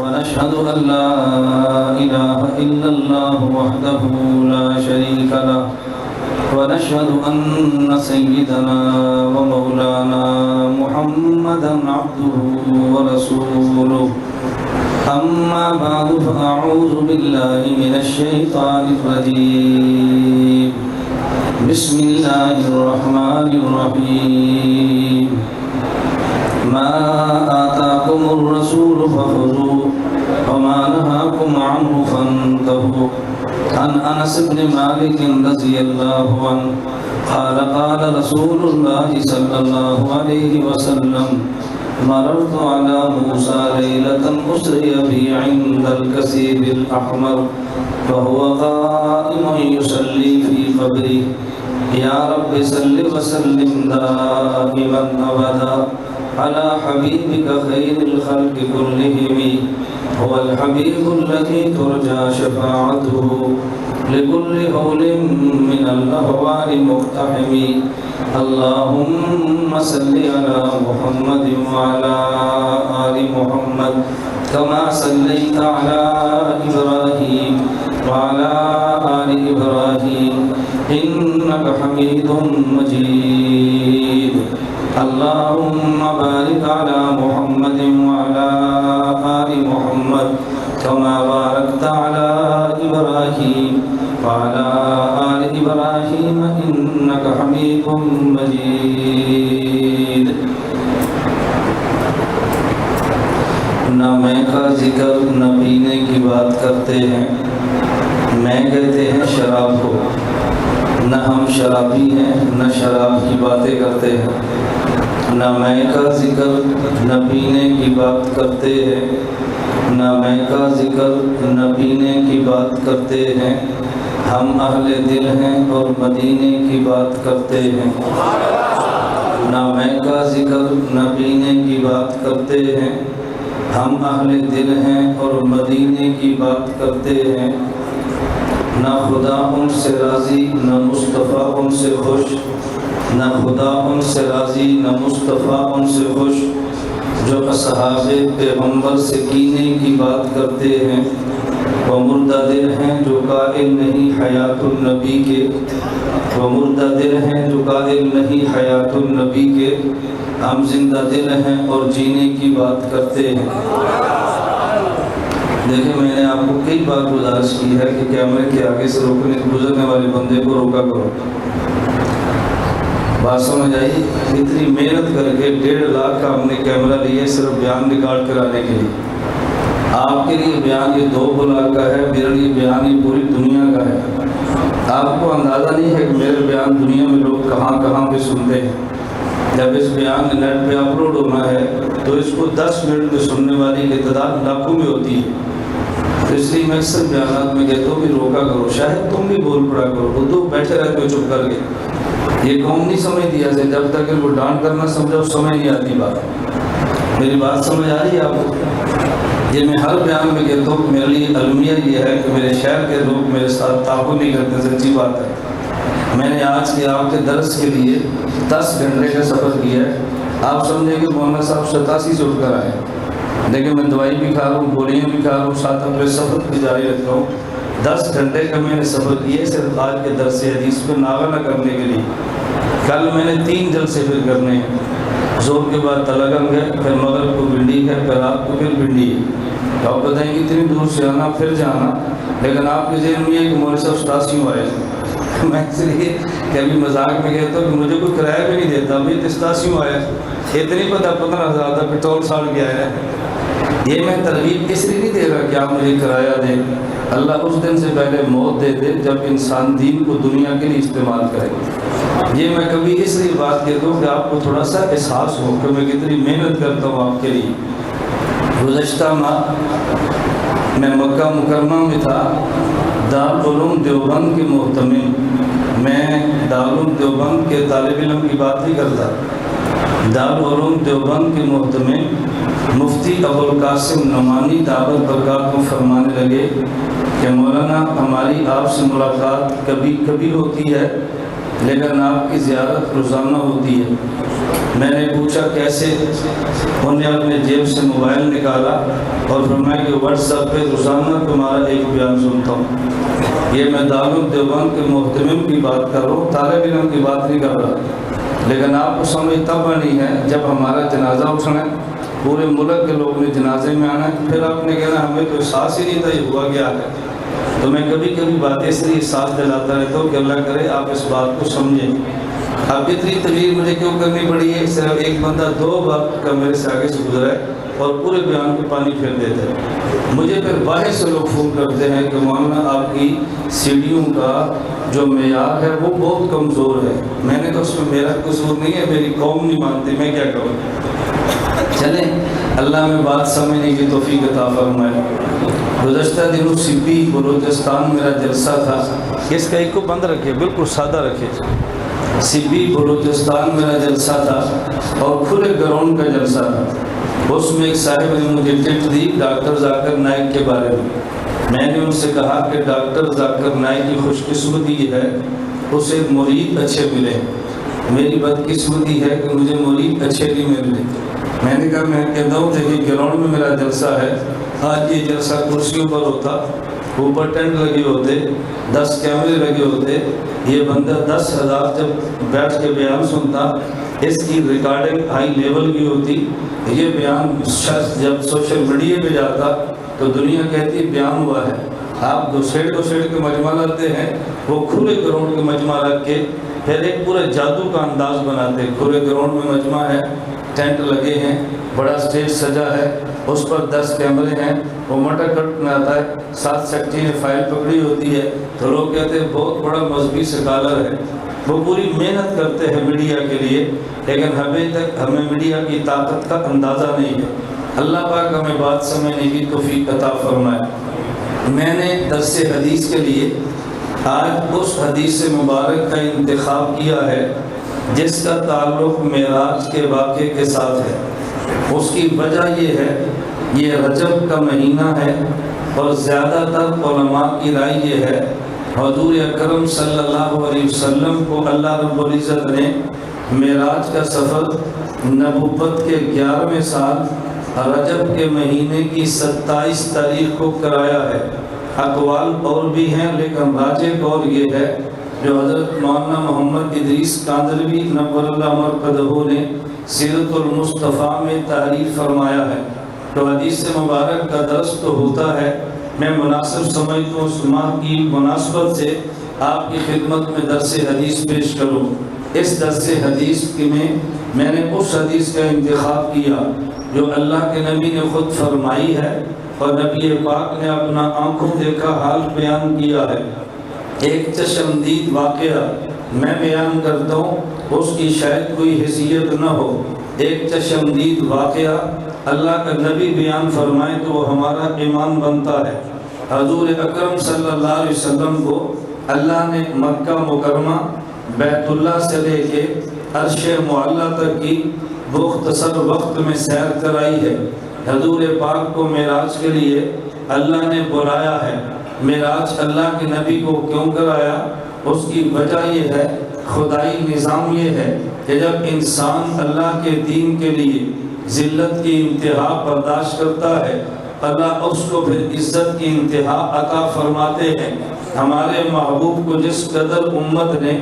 ونشهد أن لا إله إلا الله وحده لا شريك له ونشهد أن سيدنا ومولانا محمدا عبده ورسوله أما بعد فأعوذ بالله من الشيطان الرجيم بسم الله الرحمن الرحيم ما آتاكم الرسول فخذوه وما نهاكم عنه فانتهوا عن أنس بن مالك رضي الله عنه قال قال رسول الله صلى الله عليه وسلم مررت على موسى ليلة أسري بي عند الكثيب الأحمر وهو قائم يصلي في قبره يا رب صل وسلم دائما أبدا على حبيبك خير الخلق كلهم هو الحبيب الذي ترجى شفاعته لكل هول من الأهوال مقتحم اللهم صل على محمد وعلى آل محمد كما صليت على إبراهيم وعلى آل إبراهيم إنك حميد مجيد اللهم بارك على محمد وعلى آل محمد كما باركت على إبراهيم وعلى آل إبراهيم إنك حميد مجيد نہ میں کا ذکر نہ پینے کی بات کرتے ہیں میں کہتے ہیں شراب کو نہ ہم شرابی ہیں نہ شراب کی باتیں کرتے ہیں نہ میں کا ذکر نہ پینے کی بات کرتے ہیں نہ میں کا ذکر نہ پینے کی بات کرتے ہیں ہم اہل دل ہیں اور مدینے کی بات کرتے ہیں نہ میں کا ذکر نہ پینے کی بات کرتے ہیں ہم اہل دل ہیں اور مدینے کی بات کرتے ہیں نہ خدا ان سے راضی نہ مصطفیٰ ان سے خوش نہ خدا ان سے راضی نہ مصطفیٰ ان سے خوش جو اصحاب پیغمبر سے کینے کی بات کرتے ہیں وہ مردہ دل ہیں جو قائل نہیں حیات النبی کے وہ مردہ دل ہیں جو قائل نہیں حیات النبی کے ہم زندہ دل ہیں اور جینے کی بات کرتے ہیں دیکھیں میں نے آپ کو کئی بار گزارش کی ہے کہ کیمرے کے آگے سے گزرنے والے بندے کو روکا کرو بات سمجھ آئی اتنی محنت کر کے 1.5 لاکھ کا ہم نے کیمرہ لیے صرف بیان ریکارڈ کرانے کے لیے آپ کے لیے بیان یہ 2 لاکھ کا ہے میرے لیے بیان یہ پوری دنیا کا ہے آپ کو اندازہ نہیں ہے کہ میرے بیان دنیا میں لوگ کہاں کہاں پہ سنتے ہیں جب اس بیان نیٹ پہ اپلوڈ ہونا ہے تو اس کو 10 منٹ میں سننے والی کی تعداد لاکھوں میں ہوتی ہے تو اس لیے میں اکثر بیانات میں کہتا ہوں کہ روکا کرو شاید تم بھی بول پڑا کرو اردو بیٹھے رہتے ہو چپ کر کے یہ قوم نہیں سمجھ دیا سے جب تک ان کو ڈانٹ کرنا سمجھا سمجھ نہیں آتی بات میری بات سمجھ آ رہی ہے آپ کو یہ میں ہر بیان میں کہتا ہوں کہ میرے لیے المیہ یہ ہے کہ میرے شہر کے لوگ میرے ساتھ تعاون نہیں کرتے سچی بات ہے میں نے آج کے آپ کے درس کے لیے 10 گھنٹے کا سفر کیا ہے آپ سمجھیں کہ مولانا صاحب 87 سے اٹھ کر آئے لیکن میں دوائی بھی کھا رہا ہوں گولیاں بھی کھا رہا ہوں ساتھ اپنے سفر بھی جاری رکھتا ہوں 10 گھنٹے کا میں نے سفر کیا صرف آج کے درس حدیث پہ ناغہ نہ کرنے کے لیے کل میں نے 3 جلسے پھر کرنے ہیں زور کے بعد تلگنگ ہے پھر مغرب کو بنڈی ہے پھر رات کو پھر بنڈی ہے آپ بتائیں کہ اتنی دور سے آنا پھر جانا لیکن آپ کے ذہن میں یہ کہ مولوی صاحب 87 آئے میں اس لیے کبھی مذاق میں کہتا ہوں کہ مجھے کوئی کرایہ بھی نہیں دیتا ابھی 87 آیا اتنی پتہ 15,000 کا پیٹرول ساڑ گیا ہے یہ میں ترغیب اس لیے نہیں دے رہا کہ آپ مجھے کرایہ دیں اللہ اس دن سے پہلے موت دے دے جب انسان دین کو دنیا کے لیے استعمال کرے یہ میں کبھی اس لیے بات کہتا ہوں کہ آپ کو تھوڑا سا احساس ہو کہ میں کتنی محنت کرتا ہوں آپ کے لیے گزشتہ ماہ میں مکہ مکرمہ میں تھا دارالعلوم دیوبند کے محتمل میں دارالعلوم دیوبند کے طالب علم کی بات نہیں کرتا دارالعلوم دیوبند کے محتمل مفتی ابوالقاسم نعمانی دعوت برکات کو فرمانے لگے کہ مولانا ہماری آپ سے ملاقات کبھی کبھی ہوتی ہے لیکن آپ کی زیارت روزانہ ہوتی ہے میں نے پوچھا کیسے؟ انہوں نے اپنے جیب سے موبائل نکالا اور فرمایا کہ واٹس ایپ پہ روزانہ تمہارا ایک بیان سنتا ہوں۔ یہ میں دارالدیوبند کے محتمم کی بات کر رہا ہوں، طالب علم کی بات نہیں کر رہا، لیکن آپ کو سمجھ تب آنی ہے جب ہمارا جنازہ اٹھنا ہے، پورے ملک کے لوگ نے جنازے میں آنا ہے، پھر آپ نے کہنا ہمیں تو احساس ہی نہیں تھا یہ ہوا کیا ہے۔ تو میں کبھی کبھی باتیں اس لیے احساس دلاتا رہتا ہوں کہ اللہ کرے آپ اس بات کو سمجھیں۔ اب اتنی تقریر مجھے کیوں کرنی پڑی ہے؟ صرف ایک بندہ 2 بار کا میرے سے آگے سے گزرا ہے اور پورے بیان کو پانی پھیر دیتا ہے۔ مجھے پھر باہر سے لوگ فون کرتے ہیں کہ مولانا آپ کی سیڑھیوں کا جو معیار ہے وہ بہت کمزور ہے۔ میں نے کہا اس میں میرا قصور نہیں ہے، میری قوم نہیں مانتی، میں کیا کروں؟ چلیں اللہ میں بات سمجھنے کی توفیق عطا فرمائے۔ گزشتہ دنوں سبی بلوچستان میرا جلسہ تھا، اس کا ایک کو بند رکھے، بالکل سادہ رکھے۔ سبی بلوچستان میرا جلسہ تھا اور کھلے گراؤنڈ کا جلسہ تھا۔ اس میں ایک صاحب نے مجھے ٹپ دی ڈاکٹر ذاکر نائک کے بارے میں نے ان سے کہا کہ ڈاکٹر ذاکر نائک کی خوش قسمتی ہے اسے مرید اچھے ملے، میری بدقسمتی ہے کہ مجھے مرید اچھے نہیں مل رہے۔ میں نے کہا میں کہتا ہوں دیکھیے گراؤنڈ میں میرا جلسہ ہے، آج یہ جلسہ کرسیوں پر ہوتا، اوپر ٹینٹ لگے ہوتے، 10 کیمرے لگے ہوتے، یہ بندہ 10,000 جب بیٹھ کے بیان سنتا، اس کی ریکارڈنگ ہائی لیول کی ہوتی، یہ بیان شخص جب سوشل میڈیا پہ جاتا تو دنیا کہتی بیان ہوا ہے۔ آپ دو سیڑ کے مجمع لاتے ہیں، وہ کھلے گراؤنڈ کے مجمع رکھ کے پھر ایک پورے جادو کا انداز بناتے ہیں۔ کھلے گراؤنڈ میں مجمع ہے، ٹینٹ لگے ہیں، بڑا اسٹیج سجا ہے، اس پر 10 کیمرے ہیں، وہ مٹر کٹ میں آتا ہے، 7 سیکٹری نے فائل پکڑی ہوتی ہے، تو لوگ کہتے ہیں بہت بڑا مذہبی سکالر ہے۔ وہ پوری محنت کرتے ہیں میڈیا کے لیے، لیکن ابھی تک ہمیں میڈیا کی طاقت کا اندازہ نہیں ہے۔ اللہ پاک ہمیں بات سمجھنے کی توفیق عطا فرمائے۔ میں نے درس حدیث کے لیے آج اس حدیث مبارک کا انتخاب کیا ہے جس کا تعلق معراج کے واقعے کے ساتھ ہے۔ اس کی وجہ یہ ہے، یہ رجب کا مہینہ ہے اور زیادہ تر علماء کی رائے یہ ہے حضور اکرم صلی اللہ علیہ وسلم کو اللہ رب العزت نے معراج کا سفر نبوت کے 11ویں سال رجب کے مہینے کی 27 تاریخ کو کرایا ہے۔ اقوال اور بھی ہیں لیکن راجح قول یہ ہے جو حضرت مولانا محمد ادریس کاندھلوی نور اللہ مرقدہ نے سیرت المصطفیٰ میں تعریف فرمایا ہے۔ تو حدیث مبارک کا درس تو ہوتا ہے، میں مناسب سمجھتا ہوں اس ماہ کی مناسبت سے آپ کی خدمت میں درس حدیث پیش کروں۔ اس درس حدیث میں نے اس حدیث کا انتخاب کیا جو اللہ کے نبی نے خود فرمائی ہے اور نبی پاک نے اپنا آنکھوں دیکھا حال بیان کیا ہے۔ ایک چشمدید واقعہ میں بیان کرتا ہوں، اس کی شاید کوئی حیثیت نہ ہو۔ ایک چشمدید واقعہ اللہ کا نبی بیان فرمائے تو وہ ہمارا ایمان بنتا ہے۔ حضور اکرم صلی اللہ علیہ وسلم کو اللہ نے مکہ مکرمہ بیت اللہ سے لے کے عرش معلیٰ تک کی مختصر وقت میں سیر کرائی ہے۔ حضور پاک کو معراج کے لیے اللہ نے بلایا ہے۔ معراج اللہ کے نبی کو کیوں کرایا؟ اس کی وجہ یہ ہے، خدائی نظام یہ ہے کہ جب انسان اللہ کے دین کے لیے ذلت کی انتہا برداشت کرتا ہے، اللہ اس کو پھر عزت کی انتہا عطا فرماتے ہیں۔ ہمارے محبوب کو جس قدر امت نے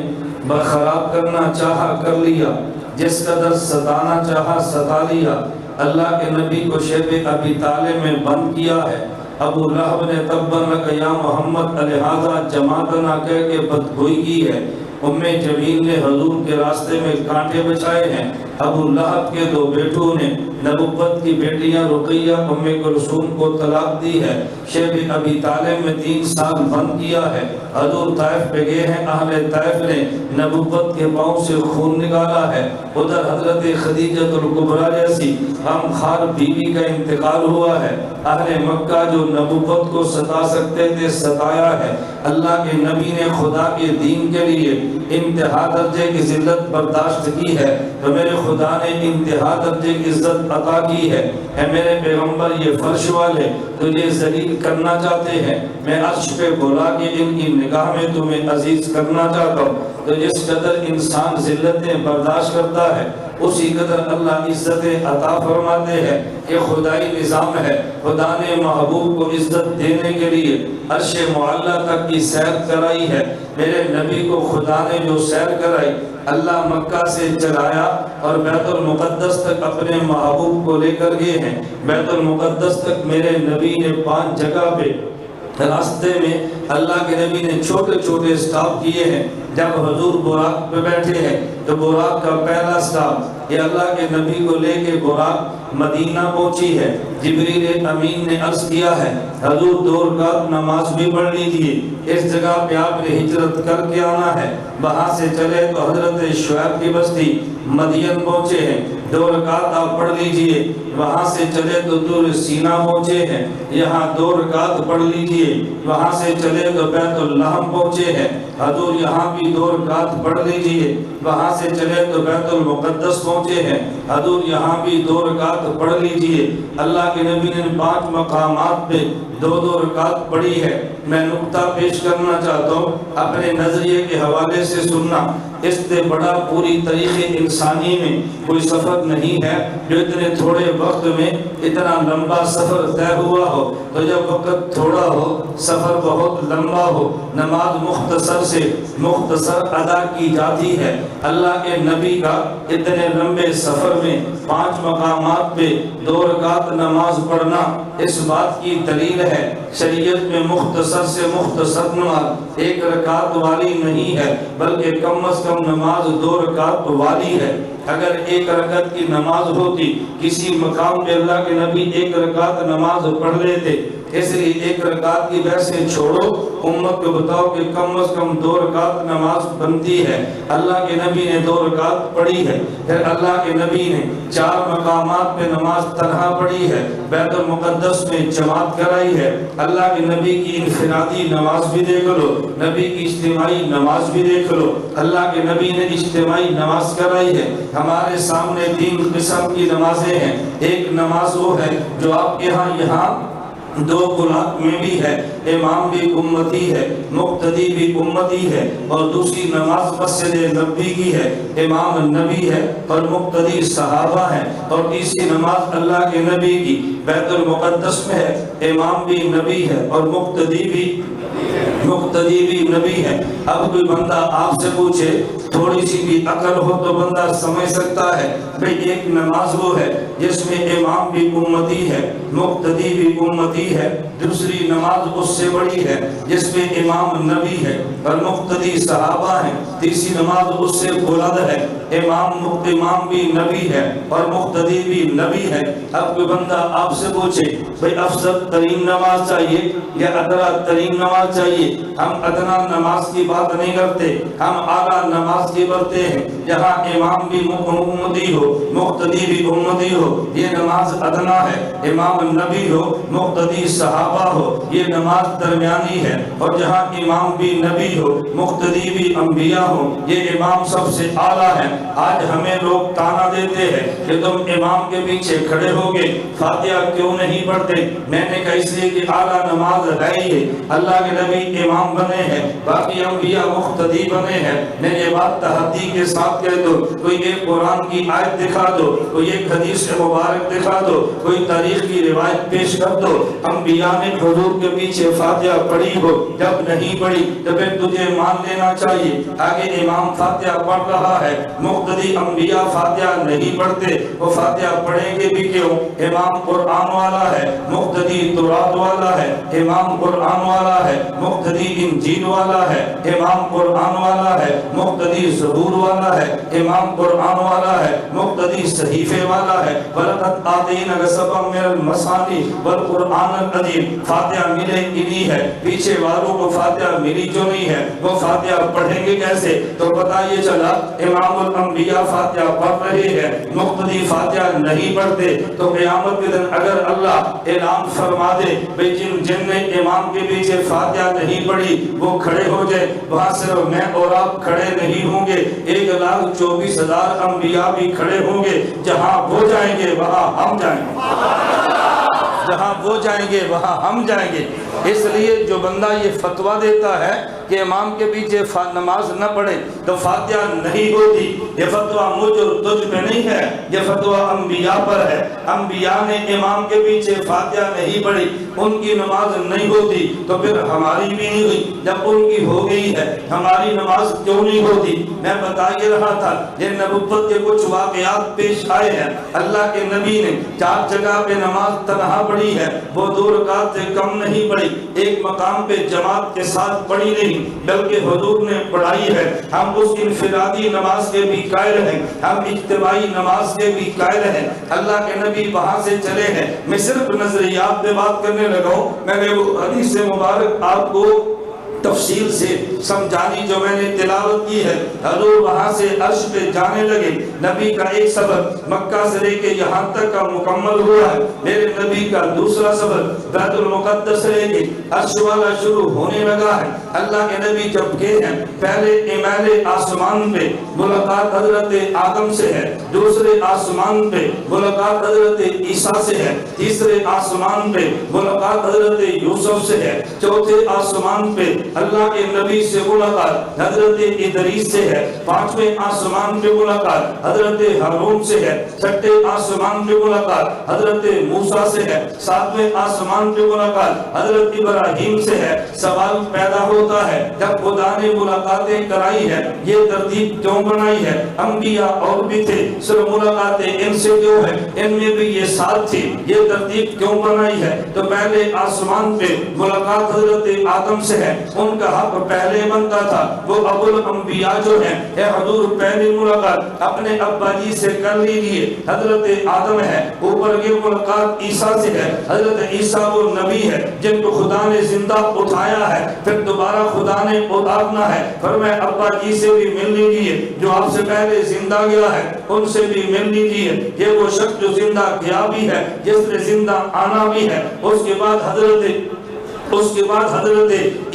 برخراب کرنا چاہا کر لیا، جس قدر ستانا چاہا ستا لیا۔ اللہ کے نبی کو شیب ابی طالب میں بند کیا ہے۔ ابو لہب نے تبرک یا محمد الہذا جماعتنا کہہ کے بدگوئی کی ہے۔ ام جمیل نے حضور کے راستے میں کانٹے بچھائے ہیں۔ ابو لہب کے 2 بیٹوں نے نبوت کی بیٹیاں رقیہ ام کلثوم کو طلاق دی ہے۔ شیب ابی طالب میں 3 سال بند کیا ہے۔ حضور طائف پہ گئے ہیں، اہل طائف نے نبوت کے پاؤں سے خون نکالا ہے۔ ادھر حضرت خدیجہ الکبریٰ جیسی غم خوار بیوی کا انتقال ہوا ہے۔ اہل مکہ جو نبوت کو ستا سکتے تھے ستایا ہے۔ اللہ کے نبی نے خدا کے دین کے لیے انتہا درجے کی ذلت برداشت کی ہے تو میرے خدا نے انتہا درجے کی عزت عطا کی ہے۔ اے میرے پیغمبر، یہ فرش والے تجھے ذلیل کرنا چاہتے ہیں، میں عرش پہ بلا کے ان کی نگاہ میں تمہیں عزیز کرنا چاہتا ہوں۔ تو جس قدر انسان ذلتیں برداشت کرتا ہے اسی قدر اللہ عزتیں عطا فرماتے ہیں۔ یہ خدائی نظام ہے۔ خدا نے محبوب کو عزت دینے کے لیے عرش معلیٰ تک کی سیر کرائی ہے۔ میرے نبی کو خدا نے جو سیر کرائی، اللہ مکہ سے چلایا اور بیت المقدس تک اپنے محبوب کو لے کر گئے ہیں۔ بیت المقدس تک میرے نبی نے 5 جگہ پہ راستے میں اللہ کے نبی نے چھوٹے چھوٹے سٹاپ کیے ہیں۔ جب حضور براق پہ بیٹھے ہیں تو براق کا پہلا سٹاپ یہ اللہ کے نبی کو لے کے براق مدینہ پہنچی ہے۔ جبریل امین نے عرض کیا ہے حضور 2 رکعت نماز بھی پڑھ لیجیے، اس جگہ پہ آپ نے ہجرت کر کے آنا ہے۔ وہاں سے چلے تو حضرت شعیب کی بستی مدین پہنچے ہیں، 2 رکعت آپ پڑھ لیجئے۔ وہاں سے چلے تو طور سینا پہنچے ہیں، یہاں 2 رکعت پڑھ لیجئے۔ وہاں سے چلے تو بیت اللحم پہنچے ہیں، حضور یہاں بھی 2 رکعت پڑھ لیجئے۔ وہاں سے چلے تو بیت المقدس پہنچے ہیں، حضور یہاں بھی 2 رکعت پڑھ لیجئے۔ اللہ کے نبی نے 5 مقامات پہ 2 رکعت پڑھی ہے۔ میں نقطہ پیش کرنا چاہتا ہوں، اپنے نظریے کے حوالے سے سننا۔ اس سے بڑا پوری تاریخ انسانی میں کوئی سفر نہیں ہے جو اتنے تھوڑے وقت میں اتنا لمبا سفر طے ہوا ہو۔ تو جب وقت تھوڑا ہو، سفر بہت لمبا ہو، نماز مختصر سے مختصر ادا کی جاتی ہے۔ اللہ کے نبی کا اتنے لمبے سفر میں 5 مقامات پہ 2 رکعت نماز پڑھنا اس بات کی دلیل ہے شریعت میں مختصر سے مختصر نماز 1 رکعت والی نہیں ہے، بلکہ کم از کم نماز 2 رکعت والی ہے۔ اگر 1 رکعت کی نماز ہوتی، کسی مقام پہ اللہ کے نبی 1 رکعت نماز پڑھ لیتے، اس لیے 1 رکعت کی ویسے چھوڑو، امت کو بتاؤ کہ کم از کم 2 رکعت نماز بنتی ہے۔ اللہ کے نبی نے 2 رکعت پڑھی ہے۔ پھر اللہ کے نبی نے 4 مقامات پہ نماز تنہا پڑھی ہے، بیت المقدس میں جماعت کرائی ہے۔ اللہ کے نبی کی انفرادی نماز بھی دیکھ لو، نبی کی اجتماعی نماز بھی دیکھ لو۔ اللہ کے نبی نے اجتماعی نماز کرائی ہے۔ ہمارے سامنے 3 قسم کی نمازیں ہیں۔ ایک نماز وہ ہے جو آپ کے یہاں 2 بلاک میں بھی ہے، امام بھی امتی ہے، مقتدی بھی امتی ہے، اور دوسری نماز مسجد نبی کی ہے، امام نبی ہے اور مقتدی صحابہ ہے، اور تیسری نماز اللہ کے نبی کی بیت المقدس میں ہے، امام بھی نبی ہے اور مقتدی بھی نبی ہے۔ اب کوئی بندہ آپ سے پوچھے، تھوڑی سی بھی عقل ہو تو بندہ سمجھ سکتا ہے بھئی ایک نماز وہ ہے جس میں امام بھی امتی ہے، مقتدی بھی امتی ہے، دوسری نماز اس سے بڑی ہے جس میں امام نبی ہے اور مقتدی صحابہ ہیں، تیسری نماز اس سے بلند ہے، امام بھی نبی ہے اور مقتدی بھی نبی ہے۔ اب کوئی بندہ آپ سے پوچھے بھئی افضل ترین نماز چاہیے یا ادنا ترین نماز چاہیے، ہم ادنا نماز کی بات نہیں کرتے، ہم اعلیٰ نماز کی بڑھتے ہیں جہاں امام بھی امتی ہو، مقتدی بھی امتی ہو، یہ نماز ادنا ہے، امام نبی ہو، مقتدی صحابہ ہو، یہ نماز درمیانی ہے، اور جہاں امام بھی نبی ہو، مقتدی بھی انبیاء ہو، یہ امام سب سے اعلیٰ ہے۔ آج ہمیں لوگ تانا دیتے ہیں کہ تم امام کے پیچھے کھڑے ہوگے فاتحہ کیوں نہیں پڑھتے؟ میں نے کہا اس لیے کہ اعلیٰ نماز ہے ہی، اللہ کے نبی امام بنے ہیں، باقی انبیاء مقتدی بنے ہیں۔ میں یہ بات تحدی کے ساتھ کہہ دو، کوئی ایک قرآن کی آیت دکھا دو، کوئی ایک حدیث مبارک دکھا دو، کوئی تاریخ کی روایت پیش کر دو انبیاء نے حضور کے پیچھے فاتحہ پڑھی ہو، جب نہیں پڑھی تو پھر تجھے مان لینا چاہیے۔ آگے امام فاتحہ پڑھ رہا ہے، مقتدی انبیاء فاتحہ نہیں پڑھتے، وہ فاتحہ پڑھیں گے بھی کیوں؟ امام قرآن والا ہے، مقتدی تورات والا ہے، امام قرآن والا ہے، مقتدی انجیل والا ہے، امام قرآن والا ہے، مقتدی زبور والا ہے، امام قرآن والا ہے، مقتدی صحیفے والا ہے۔ وَلَقَدْ آتَيْنَاكَ سَبْعًا مِنَ الْمَثَانِي وَالْقُرْآنَ الْعَظِيمَ۔ فاتحہ ملے انہی ہے، پیچھے والوں کو فاتحہ ملی جو نہیں ہے وہ فاتحہ پڑھیں گے کیسے؟ تو پتہ یہ چلا امام الانبیاء فاتحہ پڑھ رہے ہیں، مقتدی فاتحہ نہیں پڑھتے، تو قیامت کے دن اگر اللہ اعلان فرما دے بھئی جن نے امام کے پیچھے فاتحہ نہیں پڑھی وہ کھڑے ہو جائے، وہاں صرف میں اور آپ کھڑے نہیں ہوں گے، 1,24,000 انبیاء بھی کھڑے ہوں گے، جہاں وہ جائیں گے وہاں ہم جائیں گے، جہاں وہ جائیں گے وہاں ہم جائیں گے۔ اس لیے جو بندہ یہ فتویٰ دیتا ہے کہ امام کے پیچھے نماز نہ پڑھے تو فاتحہ نہیں ہوتی، یہ فتویٰ مجھ اور تجھ پہ نہیں ہے، یہ فتویٰ انبیاء پر ہے۔ انبیاء نے امام کے پیچھے فاتحہ نہیں پڑھی، ان کی نماز نہیں ہوتی، تو پھر ہماری بھی نہیں ہوئی۔ جب ان کی ہو گئی ہے ہماری نماز کیوں نہیں ہوتی؟ میں بتا یہ رہا تھا، یہ نبوت کے کچھ واقعات پیش آئے ہیں۔ اللہ کے نبی نے 4 جگہ پہ نماز تنہا پڑھی ہے، وہ 2 رکعت سے کم نہیں پڑھی، ایک مقام پہ جماعت کے ساتھ پڑھی نہیں بلکہ حضور نے پڑھائی ہے۔ ہم اس انفرادی نماز کے بھی قائل ہیں، ہم اجتماعی نماز کے بھی قائل ہیں۔ اللہ کے نبی وہاں سے چلے ہیں، میں صرف نظریات پہ بات کرنے لگا ہوں، میں نے وہ حدیث مبارک آپ کو تفصیل سے سمجھانی جو میں نے تلاوت کی ہے۔ حضور وہاں سے عرش پہ جانے لگے، نبی کا ایک سفر مکہ سے لے کے یہاں تک کا مکمل ہوا ہے، میرے نبی کا دوسرا سفر بیت المقدس لے کے عرش والا شروع ہونے لگا ہے۔ اللہ کے نبی جب گئے ہیں، پہلے اعمال آسمان پہ ملاقات حضرت آدم سے ہے، دوسرے آسمان پہ ملاقات حضرت عیسیٰ سے ہے، تیسرے آسمان پہ ملاقات حضرت یوسف سے ہے، چوتھے آسمان پہ اللہ کے نبی سے ملاقات حضرت ادریس سے ہے، 5ویں آسمان پہ ملاقات حضرت ہارون سے ہے، 6ٹھے آسمان پہ ملاقات حضرت موسیٰ سے ہے، 7ویں آسمان پہ ملاقات حضرت ابراہیم سے ہے۔ سوال پیدا ہوتا ہے، جب خدا نے ملاقاتیں کرائی ہے، یہ ترتیب کیوں بنائی ہے؟ انبیاء اور بھی تھے، صرف ملاقاتیں ان سے کیوں ہے؟ ان میں بھی یہ ساتھ تھی، یہ ترتیب کیوں بنائی ہے؟ تو پہلے آسمان پہ ملاقات حضرت آدم سے ہے، ان کا حق پہلے بنتا تھا، وہ ابو الانبیاء جو ہیں، اے حضور پہلی ملاقات اپنے ابا جی سے کر لیجئے، حضرت آدم ہے، اوپر کی ملاقات عیسیٰ سے ہے، حضرت عیسیٰ وہ نبی ہے جن کو خدا نے زندہ اٹھایا ہے، پھر دوبارہ خدا نے اتارنا ہے، فرمایا ابا جی سے بھی مل لیجئے، جو آپ سے پہلے زندہ گیا ہے ان سے بھی مل لیجئے، یہ وہ شخص جو زندہ گیا بھی ہے، جس نے زندہ آنا بھی ہے۔ اس کے بعد حضرت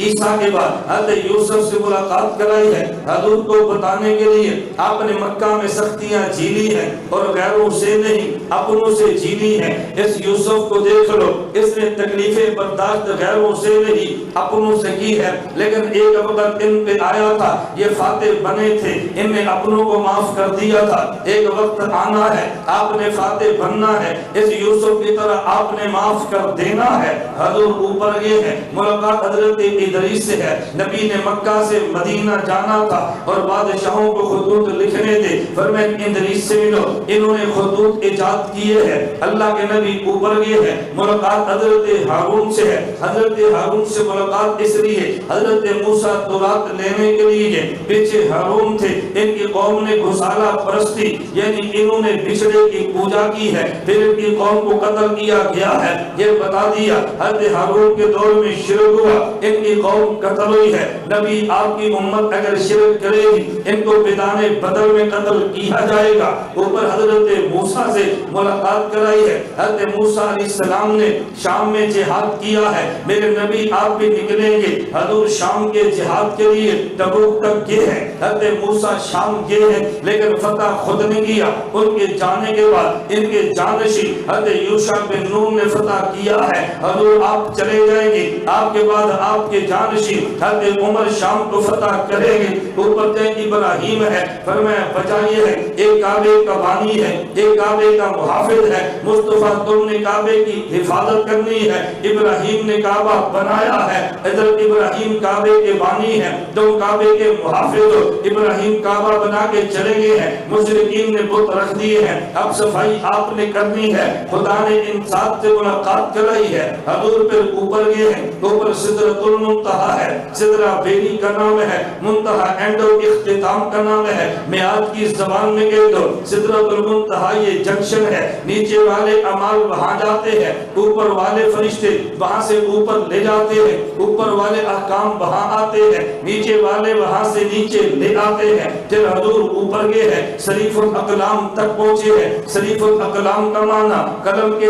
عیسیٰ کے بعد حضرت یوسف سے ملاقات کرائی ہے، حضور کو بتانے کے لیے آپ نے مکہ میں سختیاں جھیلی ہیں اور غیروں سے نہیں اپنوں سے جھیلی ہیں۔ اس یوسف کو دیکھ لو، اس نے تکلیفیں برداشت غیروں سے نہیں اپنوں سے کی ہے، لیکن ایک وقت ان پہ آیا تھا، یہ فاتح بنے تھے، ان نے اپنوں کو معاف کر دیا تھا، ایک وقت آنا ہے آپ نے فاتح بننا ہے، اس یوسف کی طرح آپ نے معاف کر دینا ہے۔ حضور اوپر یہ ہے، ملاقات حضرت ادریس سے ہے، نبی نے مکہ سے مدینہ جانا تھا اور بادشاہوں کو خطوط لکھنے تھے، فرمایا ادریس سے ملو، انہوں نے خطوط ایجاد کیے ہیں۔ اللہ کے نبی اوپر گئے ہیں، ملاقات حضرت ہارون سے ہے، حضرت ہارون سے ملاقات اس لیے حضرت موسیٰ تورات لینے کے لیے پیچھے ہارون تھے، ان کی قوم نے گھسالہ پرستی یعنی انہوں نے بچڑے کی پوجا کی ہے، پھر ان کی قوم کو قتل کیا گیا ہے، یہ بتا دیا حضرت ہارون کے دور میں شرک ہوا، ان کی قوم قتل ہوئی ہے، نبی آپ کی امت اگر شرک کرے گی ان کو بدانے بدل میں قتل کیا جائے گا۔ اوپر حضرت موسیٰ سے ملاقات کرائی ہے، حضرت موسیٰ علیہ السلام نے شام میں جہاد کیا ہے، میرے نبی آپ بھی نکلیں گے، حضور شام کے جہاد کے لیے تبوک تک گئے ہیں، حضرت موسیٰ شام گئے ہیں لیکن فتح خود نے کیا، ان کے جانے کے بعد ان کے جانشی حضرت یوشع بن نون نے فتح کیا ہے، حضور آپ چلے جائیں گے، آپ کے بعد آپ کے جانشی حضرت عمر شام کو فتح کریں گے۔ اوپر جائیں ابراہیم ہے، فرمایا بچائیے ہے، ایک کعبے کا بانی ہے، ایک کعبے کا محافظ ہے، مصطفیٰ تم نے کعبے کی حفاظت کرنی ہے، ابراہیم نے کعبہ بنایا ہے، حضرت ابراہیم کعبے کے بانی ہے، تم کعبے کے محافظ ہو، ابراہیم کعبہ بنا کے چلے گئے ہیں، مشرکین نے بت رکھ دیے ہیں، اب صفائی آپ نے کرنی ہے، خدا نے ان ساتھ سے ملاقات کرائی ہے، حضور پھر اوپر گئے ہیں، اوپر سدرۃ المنتہا ہے، سدرہ بیری کا نام ہے، منتہا اینڈ اور اختتام کا نام ہے، میں آج کی زبان میں کہہ دو سدرۃ المنتہا یہ جنکشن ہے، نیچے والے اعمال وہاں جاتے ہیں، اوپر والے فرشتے وہاں سے اوپر لے جاتے ہیں، اوپر والے احکام وہاں آتے ہیں، نیچے والے وہاں سے نیچے لے آتے ہیں، پھر حضور اوپر گئے ہیں، شریف الاقلام تک پہنچے ہیں، شریف الاقلام کا معنی قلم کے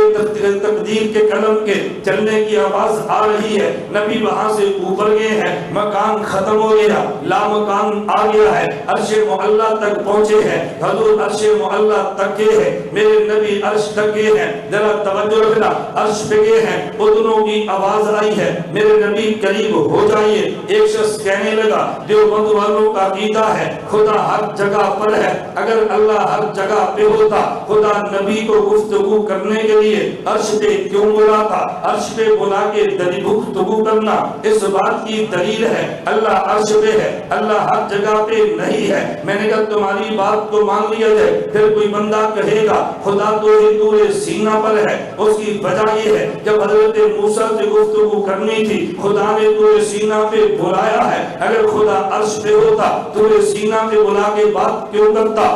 تقدیر کے قلم کے چلنے کی آواز آ رہی ہے، نبی وہاں سے اوپر گئے ہیں، مکان ختم ہو گیا، لا مکان آ گیا ہے، عرش معلی تک پہنچے ہیں، حضور عرش معلی تک گئے ہیں، میرے نبی عرش تک گئے ہیں، ذرا توجہ رکھنا، عرش پہ گئے ہیں، اذنوں کی آواز آئی ہے، میرے نبی قریب ہو جائیے۔ ایک شخص کہنے لگا دیوبند والوں کا عقیدہ ہے خدا ہر جگہ پر ہے، اگر اللہ ہر جگہ پہ ہوتا خدا نبی کو گفتگو کرنے کے لیے عرش پہ کیوں بلاتا؟ عرش پہ بلا کے گفتگو کرنا اس بات کی دلیل ہے اللہ عرش پہ ہے، اللہ ہر جگہ پہ نہیں ہے۔ میں نے کہا تمہاری بات کو مان لیا جائے، پھر کوئی بندہ کہے گا خدا تو ہی طور سینہ پر ہے، اس کی وجہ یہ ہے جب حضرت موسیٰ سے گفتگو کرنی تھی خدا نے طور سینہ پہ بلایا ہے، اگر خدا عرش پہ ہوتا طور سینہ پہ بلا کے بات کیوں کرتا؟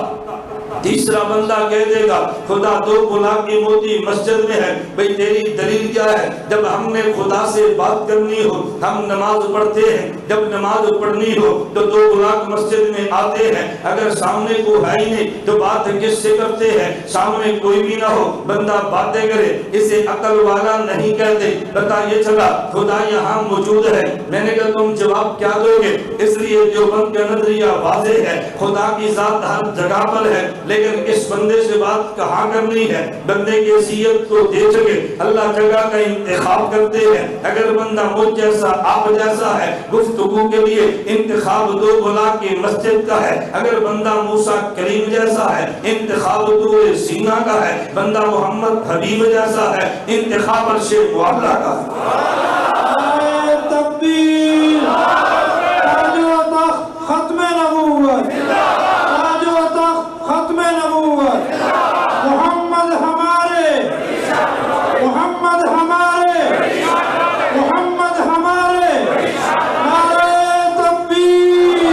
تیسرا بندہ کہہ دے گا خدا دو بلاک کی موتی مسجد میں ہے، بھئی تیری دلیل کیا ہے؟ جب ہم نے خدا سے بات کرنی ہو ہم نماز پڑھتے ہیں، جب نماز پڑھنی ہو تو دو بلاک مسجد میں آتے ہیں، اگر سامنے کو ہے ہی نہیں تو بات کس سے کرتے ہیں؟ سامنے کوئی بھی نہ ہو بندہ باتیں کرے، اسے عقل والا نہیں کہتے۔ بتا یہ چلا خدا یہاں موجود ہے، میں نے کہا تم جواب کیا دو گے؟ اس لیے دیوبند کا نظریہ واضح ہے، خدا کی ذات ہر جگہ پر ہے، لیکن اس بندے سے بات کہاں کرنی ہے؟ بندے کی حیثیت کو دیکھ کے اللہ جگہ کا انتخاب کرتے ہیں، اگر بندہ مجھ جیسا آپ جیسا ہے گفتگو کے لیے انتخاب دو بلاک کی مسجد کا ہے، اگر بندہ موسیٰ کریم جیسا ہے انتخاب طور سینہ کا ہے، بندہ محمد حبیب جیسا ہے انتخاب عرش معلی کا ہے۔ تکبیر، تاج و تخت ختم نبوت، تاج و تخت ختم نبوت، محمد ہمارے، محمد ہمارے، محمد ہمارے، نعرہ تکبیر۔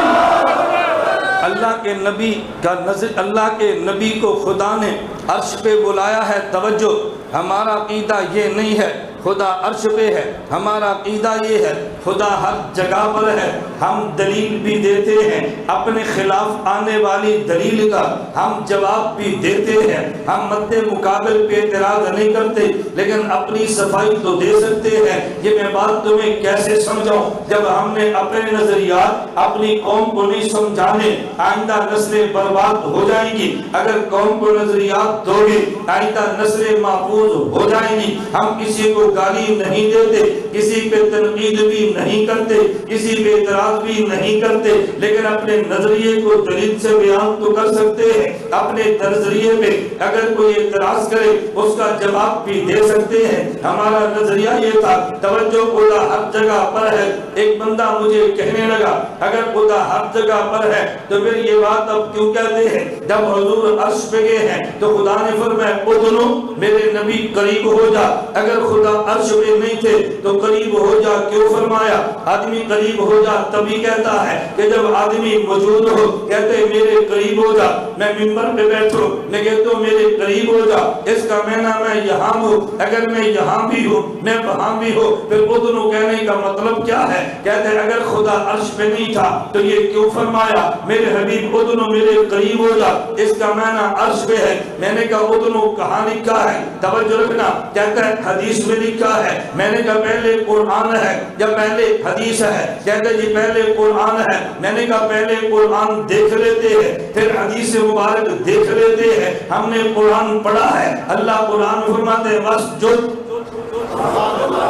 اللہ کے نبی کا نظر، اللہ کے نبی کو خدا نے عرش پہ بلایا ہے۔ توجہ، ہمارا عقیدہ یہ نہیں ہے خدا عرش پہ ہے، ہمارا عقیدہ یہ ہے خدا ہر جگہ پر ہے۔ ہم دلیل بھی دیتے ہیں، اپنے خلاف آنے والی دلیل کا ہم جواب بھی دیتے ہیں، ہم مد مقابل پہ اعتراض نہیں کرتے، لیکن اپنی صفائی تو دے سکتے ہیں۔ یہ میں بات تمہیں کیسے سمجھاؤں؟ جب ہم نے اپنے نظریات اپنی قوم کو نہیں سمجھانے آئندہ نسلیں برباد ہو جائیں گی، اگر قوم کو نظریات دو گے آئندہ نسلیں محفوظ ہو جائیں گی۔ ہم کسی کو گالی نہیں دیتے، کسی پہ تنقید بھی نہیں کرتے، کسی پہ اعتراض بھی نہیں کرتے، لیکن اپنے نظریے کو دلیل سے بیان تو کر سکتے ہیں۔ اپنے نظریے پہ اگر کوئی اعتراض کرے اس کا جواب بھی دے سکتے ہیں۔ ہمارا نظریہ یہ تھا توجہ خدا ہر جگہ پر ہے۔ ایک بندہ مجھے کہنے لگا اگر خدا ہر جگہ پر ہے تو پھر یہ بات اب کیوں کہتے ہیں؟ جب حضور عرش پہ گئے ہیں تو خدا نے فرمایا اذنو میرے نبی قریب ہو جا، اگر خدا عرش پہ نہیں تھے تو قریب ہو جا کیوں فرمایا؟ آدمی قریب ہو جا تبھی کہتا ہے کہ جب آدمی موجود ہو، کہتے میرے قریب ہو جا، میں ممبر پہ بیٹھوں میں کہتا ہوں میرے قریب ہو جا، اس کا معنی میں یہاں ہوں، اگر میں یہاں بھی ہوں میں وہاں بھی ہوں، پھر اذنو کہنے کا مطلب کیا ہے؟ کہتے ہیں اگر خدا عرش پہ نہیں تھا تو یہ کیوں فرمایا میرے حبیب اذنو میرے قریب ہو جا، اس کا معنی عرش پہ ہے۔ میں نے کہا اذنو کہاں لکھا ہے؟ توجہ رکھنا، کہتا ہے حدیث میں لکھا ہے۔ میں نے کہا پہلے قرآن ہے یا پہلے حدیث ہے؟ کہتے جی پہلے قرآن ہے۔ میں نے کہا پہلے قرآن دیکھ لیتے ہیں پھر حدیث مبارک دیکھ لیتے ہیں۔ ہم نے قرآن پڑھا ہے، اللہ قرآن فرماتے واسجد،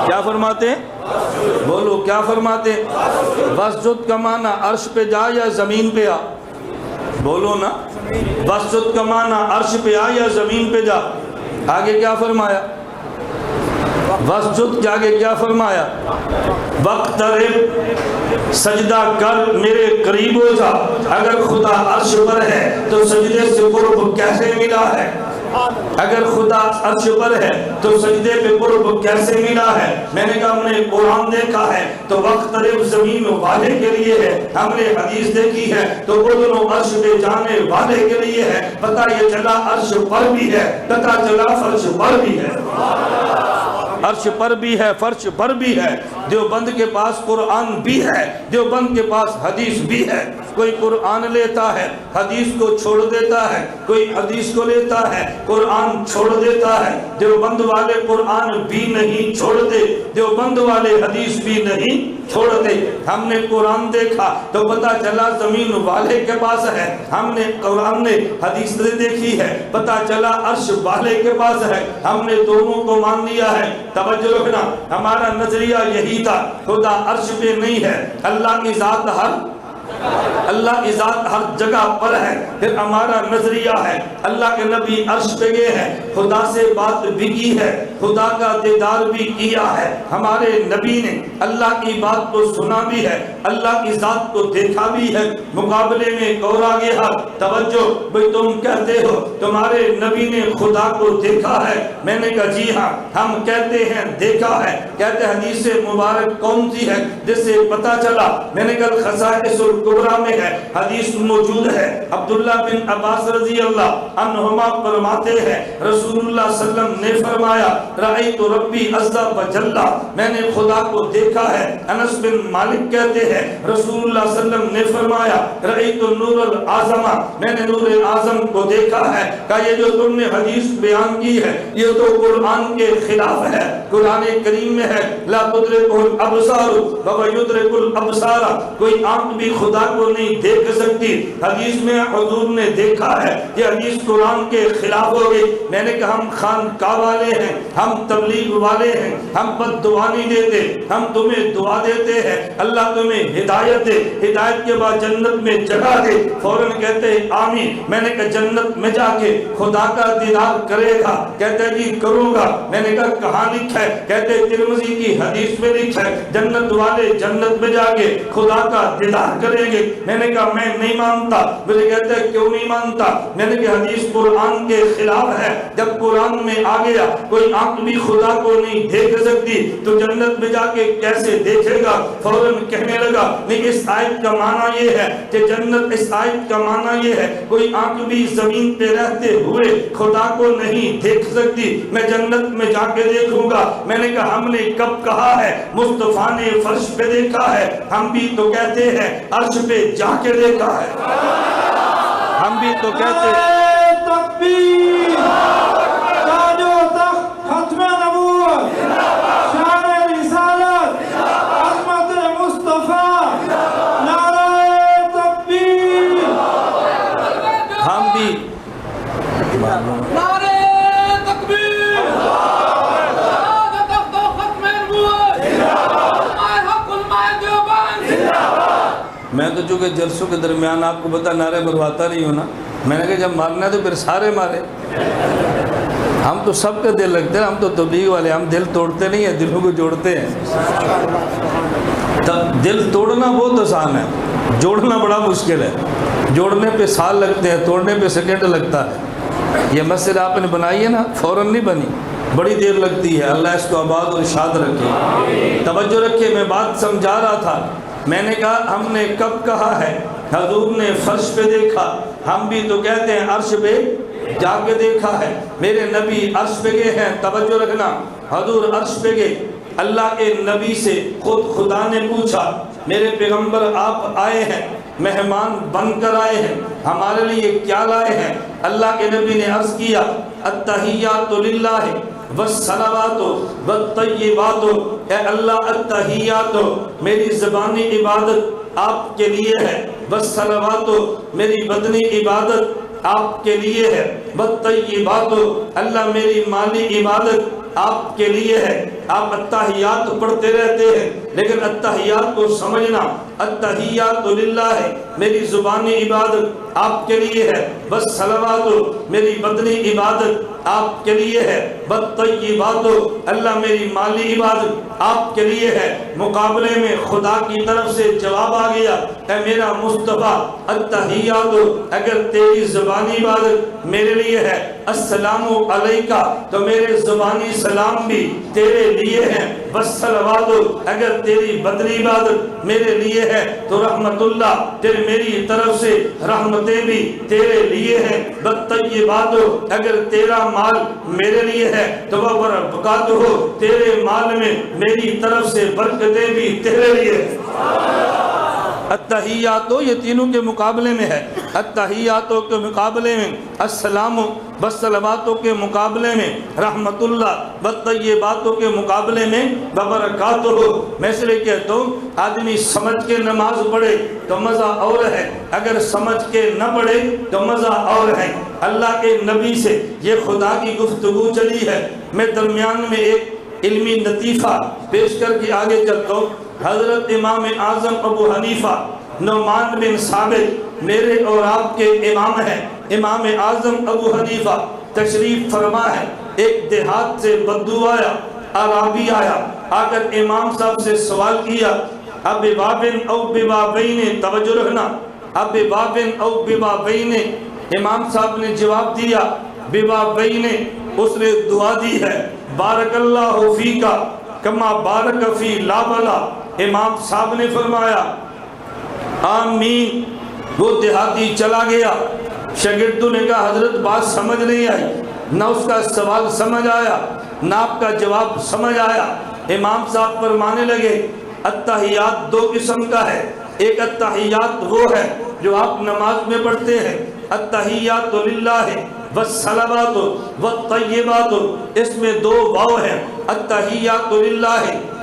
کیا فرماتے؟ بولو کیا فرماتے؟ واسجد کا معنی عرش پہ جا یا زمین پہ آ؟ بولو نا، واسجد کا معنی عرش پہ آ یا زمین پہ جا؟ آگے کیا فرمایا؟ واسجد کے آگے کیا فرمایا؟ وقترب، سجدہ کر میرے قریب ہو جا۔ اگر خدا عرش پر ہے تو سجدے سے قرب کیسے ملا ہے؟ اگر خدا عرش پر ہے تو سجدے پہ قرب کیسے ملا ہے؟ میں نے کہا ہم نے قرآن دیکھا ہے تو وقترب زمین والے کے لیے ہے، ہم نے حدیث دیکھی ہے تو اذنو عرش پہ جانے والے کے لیے ہے۔ پتہ یہ چلا عرش پر بھی ہے، پتہ چلا فرش پر بھی ہے۔ عرش پر بھی ہے فرش پر بھی ہے. دیوبند کے پاس قرآن بھی ہے, دیوبند کے پاس حدیث بھی ہے. کوئی قرآن لیتا ہے حدیث کو چھوڑ دیتا ہے, کوئی حدیث کو لیتا ہے قرآن چھوڑ دیتا ہے. دیوبند والے قرآن بھی نہیں چھوڑتے, دیوبند والے حدیث بھی نہیں چھوڑتے. ہم نے قرآن دیکھا تو پتا چلا زمین والے کے پاس ہے, ہم نے قرآن نے حدیث دیکھی ہے پتا چلا عرش والے کے پاس ہے, ہم نے دونوں کو مان لیا ہے. توجہ رکھنا, ہمارا نظریہ یہی تھا خدا عرش پہ نہیں ہے, اللہ کی ذات ہر جگہ پر ہے. پھر ہمارا نظریہ ہے اللہ کے نبی عرش پہ گئے ہیں, خدا سے بات بھی کی ہے, خدا کا دیدار بھی کیا ہے. ہمارے نبی نے اللہ کی بات کو سنا بھی ہے, اللہ کی ذات کو دیکھا بھی ہے. مقابلے میں اور آگے توجہ, بھئی تم کہتے ہو تمہارے نبی نے خدا کو دیکھا ہے. میں نے کہا جی ہاں ہم کہتے ہیں دیکھا ہے. کہتے حدیث مبارک کون سی ہے جس سے پتا چلا؟ میں نے کہا خصائص الکبریٰ میں ہے, حدیث موجود ہے. عبداللہ بن عباس رضی اللہ عنہما فرماتے ہیں رسول اللہ صلی اللہ علیہ وسلم نے فرمایا رأیت ربی عز وجل, میں نے خدا کو دیکھا ہے. انس بن مالک کہتے ہیں رسول اللہ صلی اللہ علیہ وسلم نے فرمایا رأیت نور العظم, میں نے نور اعظم کو دیکھا ہے. کہ یہ جو تم نے حدیث بیان کی ہے یہ تو قرآن کے خلاف ہے. قرآن کریم میں ہے لا تدرکہ الابصار وهو یدرک الابصار, کوئی آنکھ بھی خدا کو نہیں دیکھ سکتی. حدیث میں حضور نے دیکھا ہے, یہ حدیث قرآن کے خلاف ہو گئی. میں نے کہا ہم خانقاہ والے ہیں, ہم تبلیغ والے ہیں, ہم بد دعا نہیں دیتے, ہم تمہیں دعا دیتے ہیں اللہ تمہیں ہدایت دے, ہدایت کے بعد جنت میں جگہ دے. فوراً کہتے ہیں آمین. میں نے کہا جنت میں جا کے خدا کا دیدار کرے گا؟ کہتے جی کروں گا. میں نے کہا کہاں لکھا ہے؟ کہتے ترمذی کی حدیث میں لکھا ہے جنت والے جنت میں جا کے خدا کا دیدار کریں گے. میں نے کہا میں نہیں مانتا. مجھے کہتے ہیں کیوں نہیں مانتا؟ میں نے کہا حدیث قرآن کے خلاف ہے. جب قرآن میں آ گیا کوئی آنکھ بھی خدا کو نہیں دیکھ سکتی تو جنت میں جا کے کیسے دیکھے گا؟ فوراً کہنے لگا نہیں اس آیت کا معنی یہ ہے کہ جنت, اس آیت کا معنی یہ ہے کوئی آنکھ بھی زمین پہ رہتے ہوئے خدا کو نہیں دیکھ سکتی, میں جنت میں جا کے دیکھوں گا. میں نے کہا ہم نے کب کہا ہے مصطفیٰ نے فرش پہ دیکھا ہے؟ ہم بھی تو کہتے ہیں عرش پہ جا کے دیکھا ہے. ہم بھی تو کہتے ہیں تکبیر, تاج و تخت ختم نبوت, شان رسالت, عظمت مصطفیٰ, نعرہ تکبیر. ہم بھی نعرہ تکبیر, تاج و تخت و ختم نبوت, علماء حق علماء دیوبند. میں تو چونکہ جلسوں کے درمیان آپ کو بتا نعرے مرواتا نہیں ہوں نا, میں نے کہا جب مارنا ہے تو پھر سارے مارے. ہم تو سب کا دل رکھتے ہیں, ہم تو تبلیغ والے, ہم دل توڑتے نہیں ہیں, دلوں کو جوڑتے ہیں. دل توڑنا بہت آسان ہے, جوڑنا بڑا مشکل ہے. جوڑنے پہ سال لگتے ہیں, توڑنے پہ سیکنڈ لگتا ہے. یہ مسجد آپ نے بنائی ہے نا, فوراً نہیں بنی, بڑی دیر لگتی ہے. اللہ اس کو آباد اور شاد رکھے. توجہ رکھے, میں بات سمجھا رہا تھا. میں نے کہا ہم نے کب کہا ہے حضور نے فرش پہ دیکھا؟ ہم بھی تو کہتے ہیں عرش پہ جا کے دیکھا ہے. میرے نبی عرش پہ گئے ہیں. توجہ رکھنا, حضور عرش پہ گئے. اللہ کے نبی سے خود خدا نے پوچھا میرے پیغمبر آپ آئے ہیں, مہمان بن کر آئے ہیں, ہمارے لیے کیا لائے ہیں؟ اللہ کے نبی نے عرض کیا التحیات للہ والصلوات والطیبات, اے اللہ التحیات میری زبانی عبادت آپ کے لیے ہے, والصلوات میری بدنی عبادت آپ کے لیے ہے, والطیبات اللہ میری مالی عبادت آپ کے لیے ہے. آپ التحیات پڑھتے رہتے ہیں لیکن التحیات کو سمجھنا, التحیات للہ ہے میری زبانی عبادت آپ کے لیے ہے, بس صلوات میری بدنی عبادت آپ کے لیے ہے, والطیبات اللہ میری مالی عبادت آپ کے لیے ہے. مقابلے میں خدا کی طرف سے جواب آ گیا اے میرا مصطفیٰ التحیات اگر تیری زبانی عبادت میرے لیے ہے, السلام علیکہ تو میرے زبانی سلام بھی تیرے لیے ہیں. والصلوات، اگر تیری بدنی عبادت میرے لیے ہے تو رحمت اللہ تیری میری طرف سے رحمتیں بھی تیرے لیے ہیں، والطیبات، اگر تیرا مال میرے لیے ہے تو وہ برکات ہو، تیرے مال میں میری طرف سے برکتیں بھی تیرے لیے ہیں۔ التحیات یہ تینوں کے مقابلے میں ہے، التحیات کے مقابلے میں السلام، والصلوات کے مقابلے میں رحمت اللہ، والطیبات کے مقابلے میں وبرکاتہ۔ میں اس لیے کہتا ہوں آدمی سمجھ کے نماز پڑھے تو مزہ اور ہے، اگر سمجھ کے نہ پڑھے تو مزہ اور ہے۔ اللہ کے نبی سے یہ خدا کی گفتگو چلی ہے۔ میں درمیان میں ایک علمی لطیفہ پیش کر کے آگے چلتا ہوں۔ حضرت امام اعظم ابو حنیفہ نعمان بن ثابت میرے اور آپ کے امام ہیں۔ امام اعظم ابو حنیفہ تشریف فرما ہے۔ ایک دیہات سے بدو آیا، عرابی آیا، آ کر امام صاحب سے سوال کیا، اب بابن او ببابین، توجہ رکھنا، اب بابن او ببابین۔ امام صاحب نے جواب دیا ببابین، اس نے دعا دی ہے بارک اللہ فیکا کما بارک فی لا بلا۔ امام صاحب نے فرمایا آمین۔ وہ دیہاتی چلا گیا۔ شاگردوں نے کہا حضرت بات سمجھ نہیں آئی، نہ اس کا سوال سمجھ آیا نہ آپ کا جواب سمجھ آیا۔ امام صاحب فرمانے لگے التحیات دو قسم کا ہے، ایک التحیات وہ ہے جو آپ نماز میں پڑھتے ہیں، التحیات للہ والصلوات والطیبات، اس میں دو واو ہیں، التحیات للہ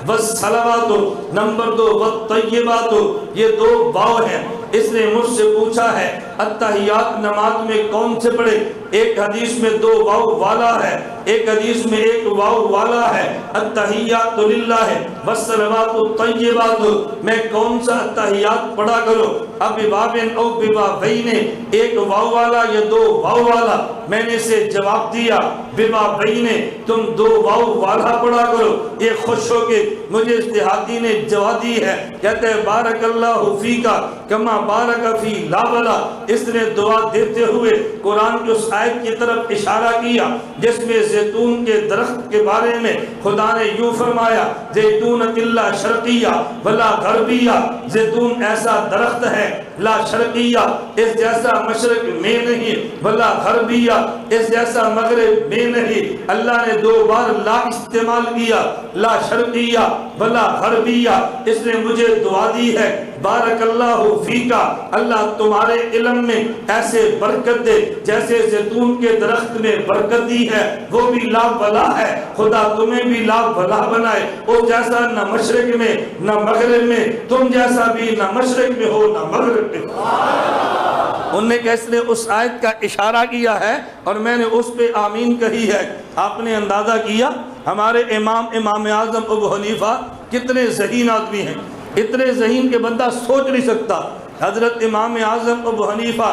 والصلوات، نمبر 2 والطیبات، یہ دو واو ہیں۔ اس نے مجھ سے پوچھا ہے التحیات نماز میں کون سے پڑھے؟ ایک حدیث میں 2 واو والا ہے، ایک حدیث میں 1 واو والا ہے۔ التحیات للہ والصلوات الطیبات، میں کون سا التحیات پڑھا کروں؟ اب بابن او ببابین، 1 واو والا یا 2 واو والا؟ میں نے اسے جواب دیا ببابین، تم 2 واو والا پڑھا کرو۔ یہ خوش ہو کے مجھے اس دیہاتی نے جواب دی ہے، کہتے ہیں بارک اللہ فیکا کما بارک فی لا بلا۔ اس نے دعا دیتے ہوئے قرآن کی اس آیت کی طرف اشارہ کیا جس میں زیتون کے درخت کے بارے میں خدا نے یوں فرمایا زیتون لا شرقیہ ولا غربیہ، زیتون ایسا درخت ہے لا شرقیہ، اس جیسا مشرق میں نہیں، ولا غربیہ، اس جیسا مغرب میں نہیں۔ اللہ نے 2 بار لا استعمال کیا، لا شرقیہ ولا غربیہ۔ اس نے مجھے دعا دی ہے بارک اللہ فیکا، اللہ تمہارے علم میں ایسے برکت دے جیسے زیتون کے درخت میں برکت دی ہے، وہ بھی لا بلا ہے، خدا تمہیں بھی لا بلا بنائے، وہ جیسا نہ مشرق میں نہ مغرب میں، تم جیسا بھی نہ مشرق میں ہو نہ مغرب میں۔ انہوں نے کیسے اس آیت کا اشارہ کیا ہے اور میں نے اس پہ آمین کہی ہے۔ آپ نے اندازہ کیا ہمارے امام اعظم ابو حنیفہ کتنے ذہین آدمی ہیں، اتنے ذہین کہ بندہ سوچ نہیں سکتا۔ حضرت امام اعظم ابو حنیفہ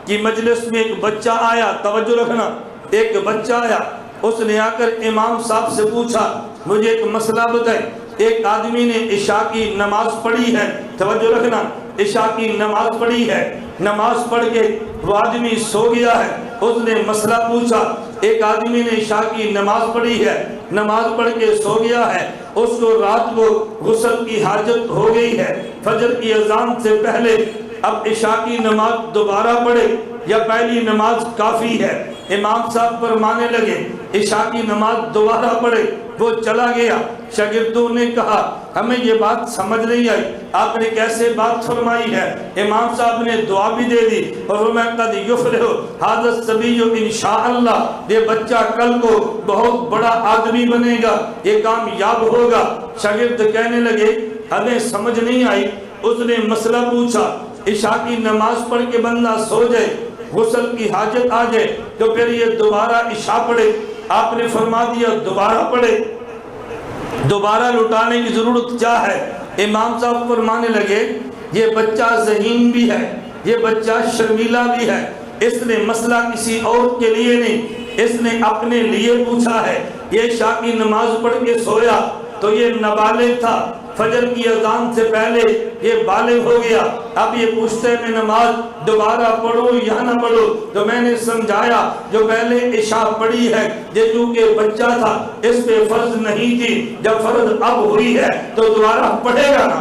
کی مجلس میں ایک بچہ آیا، توجہ رکھنا، ایک بچہ آیا، اس نے آ کر امام صاحب سے پوچھا مجھے ایک مسئلہ بتائے۔ ایک آدمی نے عشاء کی نماز پڑھی ہے، توجہ رکھنا، عشاء کی نماز پڑھی ہے، نماز پڑھ کے وہ آدمی سو گیا ہے۔ اس نے مسئلہ پوچھا، ایک آدمی نے عشاء کی نماز پڑھی ہے، نماز پڑھ کے سو گیا ہے، اس کو رات کو غسل کی حاجت ہو گئی ہے، فجر کی اذان سے پہلے اب عشاء کی نماز دوبارہ پڑھے یا پہلی نماز کافی ہے؟ امام صاحب فرمانے لگے عشاء کی نماز دوبارہ پڑھے۔ وہ چلا گیا۔ شاگردوں نے کہا ہمیں یہ بات سمجھ نہیں آئی، آپ نے کیسے بات فرمائی ہے؟ امام صاحب نے دعا بھی دے دی اور میں قد یفلح ھذا الصبی انشاءاللہ، یہ بچہ کل کو بہت بڑا آدمی بنے گا، یہ کامیاب ہوگا۔ شاگرد کہنے لگے ہمیں سمجھ نہیں آئی۔ اس نے مسئلہ پوچھا عشاء کی نماز پڑھ کے بندہ سو جائے، غسل کی حاجت آ جائے تو پھر یہ دوبارہ عشاء پڑھے؟ آپ نے فرما دیا دوبارہ پڑھے، دوبارہ لٹانے کی ضرورت کیا ہے؟ امام صاحب فرمانے لگے یہ بچہ ذہین بھی ہے، یہ بچہ شرمیلا بھی ہے، اس نے مسئلہ کسی اور کے لیے نہیں، اس نے اپنے لیے پوچھا ہے۔ یہ عشاء کی نماز پڑھ کے سویا تو یہ نابالغ تھا، فجر کی اذان سے پہلے یہ بالغ ہو گیا، اب یہ پوچھتے میں نماز دوبارہ پڑھو یا نہ پڑھو؟ تو میں نے سمجھایا جو پہلے عشاء پڑھی ہے یہ چونکہ بچہ تھا اس پہ فرض نہیں تھی، جب فرض اب ہوئی ہے تو دوبارہ پڑھے گا نا۔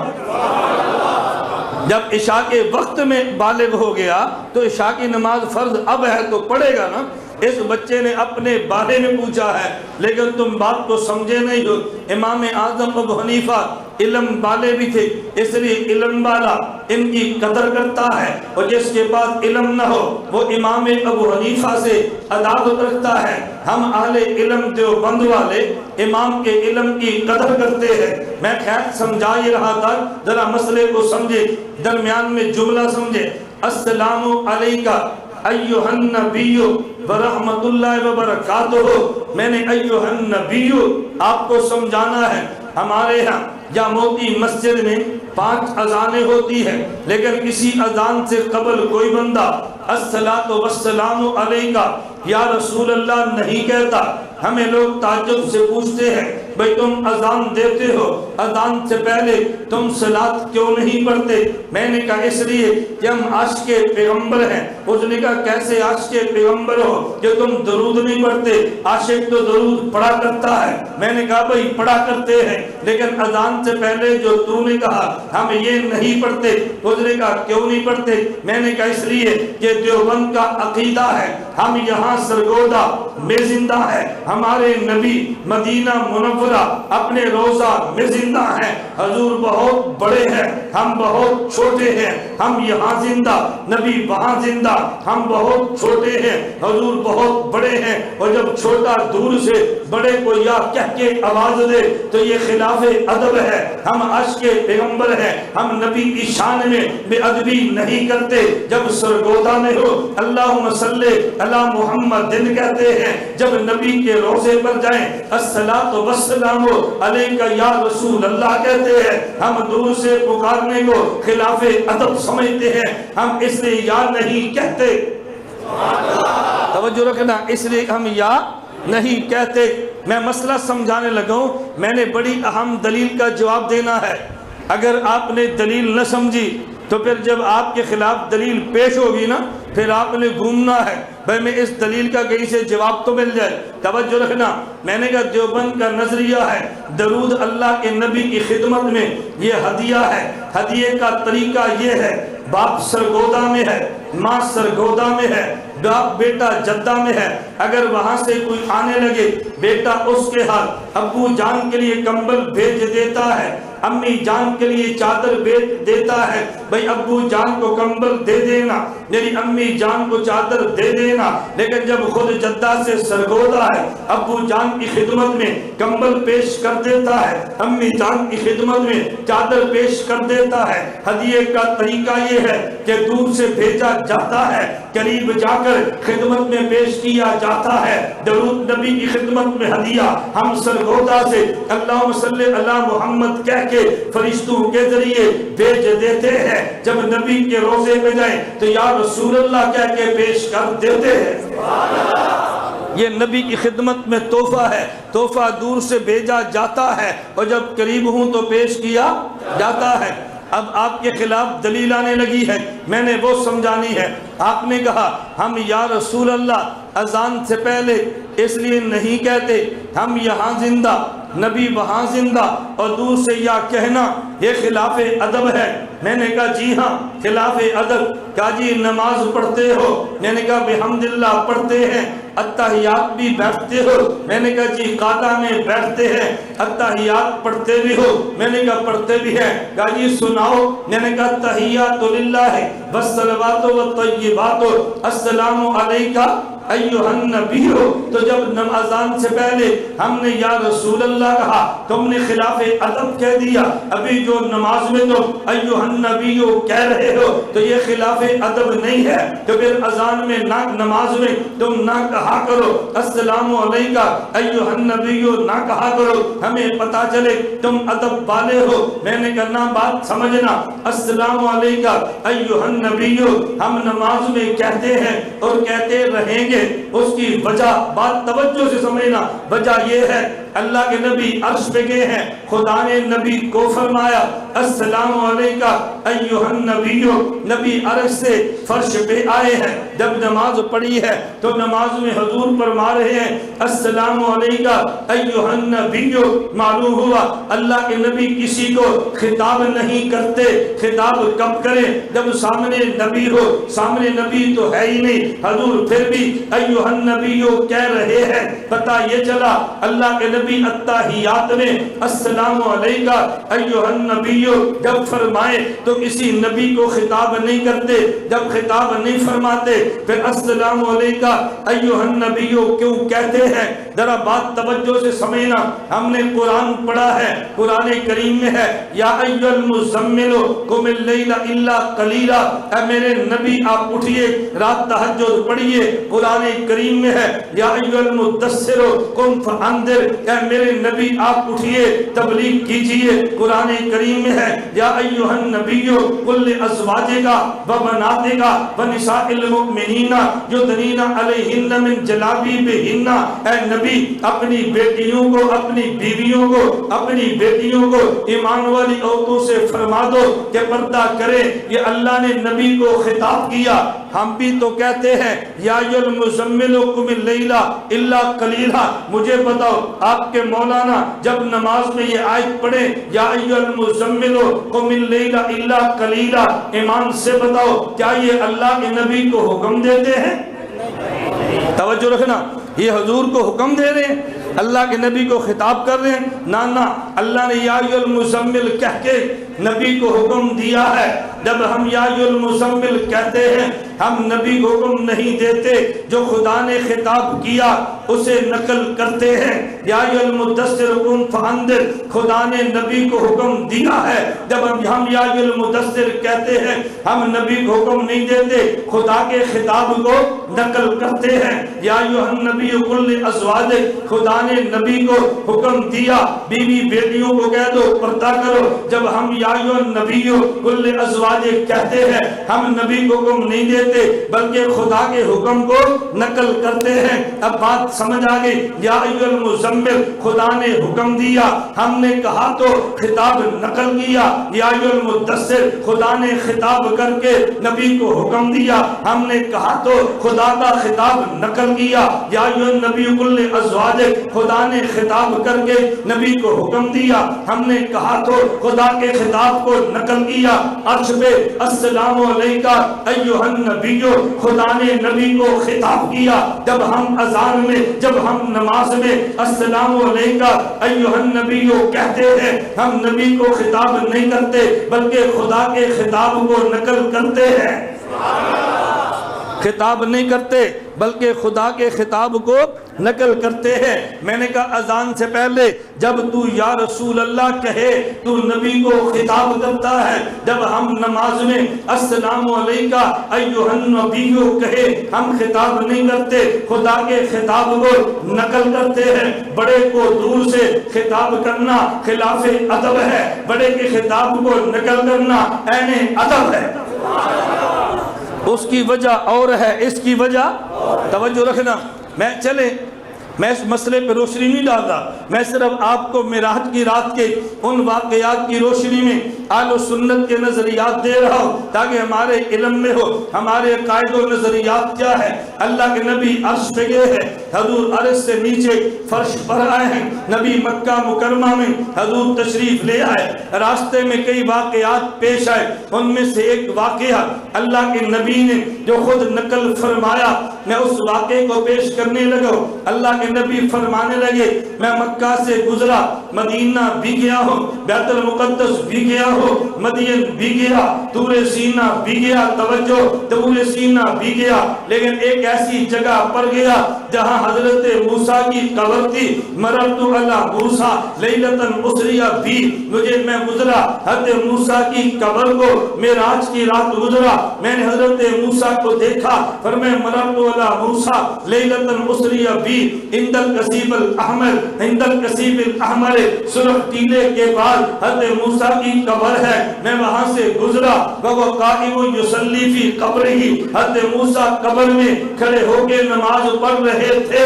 جب عشاء کے وقت میں بالغ ہو گیا تو عشاء کی نماز فرض اب ہے تو پڑھے گا نا۔ اس بچے نے اپنے بارے میں پوچھا ہے لیکن تم بات کو سمجھے نہیں ہو۔ امام اعظم ابو حنیفہ علم والے بھی تھے، اس لیے علم والا ان کی قدر کرتا ہے، اور جس کے پاس علم نہ ہو وہ امام ابو حنیفہ سے عداوت رکھتا ہے۔ ہم اہل علم دیوبند والے امام کے علم کی قدر کرتے ہیں۔ میں خیر سمجھا ہی رہا تھا، ذرا مسئلے کو سمجھے، درمیان میں جملہ سمجھے۔ السلام علیکہ ایھا النبی ورحمۃ اللہ وبرکاتہ۔ میں نے ایھا النبی آپ کو سمجھانا ہے۔ ہمارے ہاں یا موتی مسجد میں 5 اذانیں ہوتی ہیں، لیکن کسی اذان سے قبل کوئی بندہ الصلاۃ والسلام علیکہ یا رسول اللہ نہیں کہتا۔ ہمیں لوگ تعجب سے پوچھتے ہیں بھئی تم اذان دیتے ہو، اذان سے پہلے تم صلاۃ کیوں نہیں پڑھتے؟ میں نے کہا اس لیے کہ ہم عاشق پیغمبر ہیں۔ اس نے کہا کیسے عاشق پیغمبر ہو کہ تم درود نہیں پڑھتے؟ عاشق تو درود پڑھا کرتا ہے۔ میں نے کہا بھئی پڑھا کرتے ہیں لیکن اذان سے پہلے جو تو نے کہا ہم یہ نہیں پڑھتے۔ اس نے کہا کیوں نہیں پڑھتے؟ میں نے کہا اس لیے کہ دیوبند کا عقیدہ ہے ہم یہاں سرگودا میں زندہ ہے، ہمارے نبی مدینہ منورہ اپنے روضہ میں زندہ ہیں، حضور بہت بڑے ہیں ہم بہت چھوٹے ہیں، ہم یہاں زندہ نبی وہاں زندہ، ہم بہت چھوٹے ہیں حضور بہت بڑے ہیں۔ اور جب چھوٹا دور سے بڑے کو یا کہہ کے آواز دے تو یہ خلاف ادب ہے۔ ہم عاشق پیغمبر ہیں، ہم نبی کی شان میں بے ادبی نہیں کرتے۔ جب سرگودا میں ہو اللہم صلی علی محمد دن کہتے ہیں، جب نبی کے روضے پر جائیں الصلاۃ والسلام علیکہ یا رسول اللہ کہتے ہیں، ہم دور سے پکارنے کو خلاف ادب سمجھتے ہیں، ہم اس لیے یا نہیں کہتے۔ توجہ رکھنا، اس لیے ہم یا نہیں کہتے۔ میں مسئلہ سمجھانے لگا ہوں، میں نے بڑی اہم دلیل کا جواب دینا ہے۔ اگر آپ نے دلیل نہ سمجھی تو پھر جب آپ کے خلاف دلیل پیش ہوگی نا پھر آپ نے گھومنا ہے بھائی میں اس دلیل کا کہیں سے جواب تو مل جائے۔ توجہ رکھنا، میں نے کہا دیوبند کا نظریہ ہے درود اللہ کے نبی کی خدمت میں یہ ہدیہ ہے۔ ہدیے کا طریقہ یہ ہے، باپ سرگودا میں ہے، ماں سرگودا میں ہے، باپ بیٹا جدہ میں ہے، اگر وہاں سے کوئی آنے لگے بیٹا اس کے ہاتھ ابو جان کے لیے کمبل بھیج دیتا ہے، امی جان کے لیے چادر بھیج دیتا ہے، بھئی ابو جان کو کمبل دے دینا، میری امی جان کو چادر دے دینا۔ لیکن جب خود جدہ سے سرگودا ہے ابو جان کی خدمت میں کمبل پیش کر دیتا ہے، امی جان کی خدمت میں چادر پیش کر دیتا ہے۔ ہدیے کا طریقہ یہ ہے کہ دور سے بھیجا جاتا ہے، قریب جا کر خدمت میں پیش کیا جاتا ہے۔ درود نبی کی خدمت میں ہدیہ ہم سرگودا سے اللہم صلی علی محمد کہہ کے فرشتوں کے ذریعے بھیج دیتے ہیں، جب نبی کے روضے پہ جائیں تو یا رسول اللہ کہہ کے پیش کر دیتے ہیں۔ یہ نبی کی خدمت میں تحفہ ہے، تحفہ دور سے بھیجا جاتا ہے اور جب قریب ہوں تو پیش کیا جاتا ہے۔ اب آپ کے خلاف دلیل آنے لگی ہے، میں نے وہ سمجھانی ہے۔ آپ نے کہا ہم یا رسول اللہ اذان سے پہلے اس لیے نہیں کہتے ہم یہاں زندہ نبی وہاں زندہ، اور دور سے یا کہنا یہ خلاف ادب ہے۔ میں نے کہا جی ہاں خلاف ادب۔ کہا جی نماز پڑھتے ہو؟ میں نے کہا بحمداللہ پڑھتے ہیں۔ اتحیات بھی بیٹھتے ہو؟ میں نے کہا جی قاعدہ میں بیٹھتے ہیں۔ اتحیات پڑھتے بھی ہو؟ میں نے کہا پڑھتے بھی ہیں۔ کہا جی سناؤ؟ میں نے کہا تحیات للہ والصلوات والطیبات السلام علیکہ ایھا النبی ہو۔ تو جب اذان سے پہلے ہم نے یا رسول اللہ کہا تم نے خلاف ادب کہہ دیا، ابھی جو نماز میں تم ایھا النبی کہہ رہے ہو تو یہ خلاف ادب نہیں ہے، تو پھر اذان میں نہ نماز میں تم نہ کہا کرو السلام علیکہ ایھا النبی نہ کہا کرو، ہمیں پتا چلے تم ادب والے ہو۔ میں نے کہنا بات سمجھنا، السلام علیکہ ایھا النبی ہم نماز میں کہتے ہیں اور کہتے رہیں گے، ہے اس کی وجہ بات توجہ سے سمجھنا، وجہ یہ ہے اللہ کے نبی عرش پہ گئے ہیں، خدا نے نبی کو فرمایا السلام علیکہ ایھا النبی، نبی عرش سے فرش پہ آئے ہیں، جب نماز پڑھی ہے تو نماز میں حضور فرما رہے ہیں السلام علیکہ ایھا النبی۔ معلوم ہوا اللہ کے نبی کسی کو خطاب نہیں کرتے، خطاب کب کریں جب سامنے نبی ہو، سامنے نبی تو ہے ہی نہیں، حضور پھر بھی ایھا النبی کہہ رہے ہیں۔ پتہ یہ چلا اللہ کے نبی اتحیات میں السلام علیکہ ایھا النبی جب فرمائے تو کسی نبی کو خطاب نہیں کرتے، جب خطاب نہیں فرماتے پھر السلام علیکہ ایھا النبی کیوں کہتے ہیں؟ ذرا بات توجہ سے سمجھنا، ہم نے قرآن پڑھا ہے، قرآن کریم میں ہے یا ایھا المزمل قم اللیل الا قلیلا، اے میرے نبی آپ اٹھئے رات تہجد پڑھیے، قرآن کریم میں ہے یا ایھا المدثر قم فانذر، اے میرے نبی آپ اٹھئے تبلیغ کیجئے، قرآن کریم میں ہے یا ایھا النبی قل لازواجک وبناتک ونساء المؤمنین یدنین علیہن من جلابیبہن، اے نبی اپنی بیٹیوں کو، اپنی بیویوں کو، اپنی بیٹیوں کو ایمان والی عورتوں سے فرما دو کہ پردہ کرے۔ یہ اللہ نے نبی کو خطاب کیا۔ ہم بھی تو کہتے ہیں یا ایھا المزمل قم اللیل الا قلیلا، مجھے بتاؤ آپ کے مولانا جب نماز میں یہ آیت پڑھیں یا ایھا المزمل قم اللیل الا قلیلا، ایمان سے بتاؤ کیا یہ اللہ کے نبی کو حکم دیتے ہیں؟ توجہ رکھنا، یہ حضور کو حکم دے رہے ہیں، اللہ کے نبی کو خطاب کر رہے ہیں؟ نانا، اللہ نے یا ایھا المزمل کہہ کے نبی کو حکم دیا ہے۔ جب ہم یا ایھا المزمل کہتے ہیں ہم نبی کو حکم نہیں دیتے، جو خدا نے خطاب کیا اسے نقل کرتے ہیں۔ یا ایھا المدثر قم فانذر، خدا نے نبی کو حکم دیا ہے، جب ہم یا ایھا المدثر کہتے ہیں ہم نبی کو حکم نہیں دیتے، خدا کے خطاب کو نقل کرتے ہیں۔ یا ایھا النبی قل لازواجک، خدا نے نبی کو حکم دیا بیوی بیٹیوں کو کہہ دو پردہ کرو، جب ہم یا ایھا النبی قل لازواجک کہتے ہیں ہم نبی کو حکم نہیں دیتے بلکہ خدا کے حکم کو نقل کرتے ہیں۔ اب بات سمجھ آ گئی، یا ایھا المزمل خدا نے حکم دیا، ہم نے کہا تو خطاب نقل کیا۔ یا ایھا المدثر خدا نے خطاب کر کے نبی کو حکم دیا، ہم نے کہا تو خدا کا خطاب نقل کیا۔ یا ایھا النبی قل لازواجک خدا نے خطاب کر کے نبی کو حکم دیا، ہم نے کہا تو خدا کے خطاب کو نقل کیا۔ عرش پہ السلام علیکہ ایھا النبی، خدا نے نبی کو خطاب کیا۔ جب ہم اذان میں، جب ہم نماز میں السلام علیکہ ایھا النبی کہتے ہیں ہم نبی کو خطاب نہیں کرتے بلکہ خدا کے خطاب کو نقل کرتے ہیں۔ خطاب نہیں کرتے بلکہ خدا کے خطاب کو نقل کرتے ہیں۔ میں نے کہا اذان سے پہلے جب تو یا رسول اللہ کہے تو نبی کو خطاب کرتا ہے، جب ہم نماز میں السلام علیکہ ایھا النبی کہے ہم خطاب نہیں کرتے، خدا کے خطاب کو نقل کرتے ہیں۔ بڑے کو دور سے خطاب کرنا خلاف ادب ہے، بڑے کے خطاب کو نقل کرنا عین ادب ہے۔ اس کی وجہ اور ہے، اس کی وجہ توجہ رکھنا۔ میں اس مسئلے پہ روشنی نہیں ڈالتا، میں صرف آپ کو معراج کی رات کے ان واقعات کی روشنی میں اہل سنت کے نظریات دے رہا ہوں تاکہ ہمارے علم میں ہو ہمارے عقائد و نظریات کیا ہے۔ اللہ کے نبی عرش پہ گئے ہیں، حضور عرش سے نیچے فرش پر آئے ہیں، نبی مکہ مکرمہ میں حضور تشریف لے آئے، راستے میں کئی واقعات پیش آئے، ان میں سے ایک واقعہ اللہ کے نبی نے جو خود نقل فرمایا، میں اس واقعے کو پیش کرنے لگا۔ اللہ کے نبی فرمانے لگے میں مکہ سے گزرا، مدینہ بھی گیا ہوں، بیت المقدس بھی گیا ہوں، مدین بھی گیا، طور سینہ بھی گیا، توجہ طور سینہ بھی گیا، لیکن ایک ایسی جگہ پر گیا جہاں حضرت موسیٰ کی قبر تھی۔ مررت علی موسیٰ لیلۃ اسریٰ بھی، میں گزرا حضرت موسیٰ کی قبر کو، معراج کی رات گزرا، میں نے حضرت موسیٰ کو دیکھا، فرمایا مررت علی موسیٰ لیلۃ اسریٰ بھی عند القصیب الاحمر، عند القصیب الاحمر، سرخ ٹیلے کے بعد حضرت موسیٰ کی قبر قبر ہے، میں وہاں سے گزرا، وہ قائم یصلی فی قبرہ، حضرت موسیٰ قبر میں کھڑے ہو کے نماز پڑھ رہے تھے۔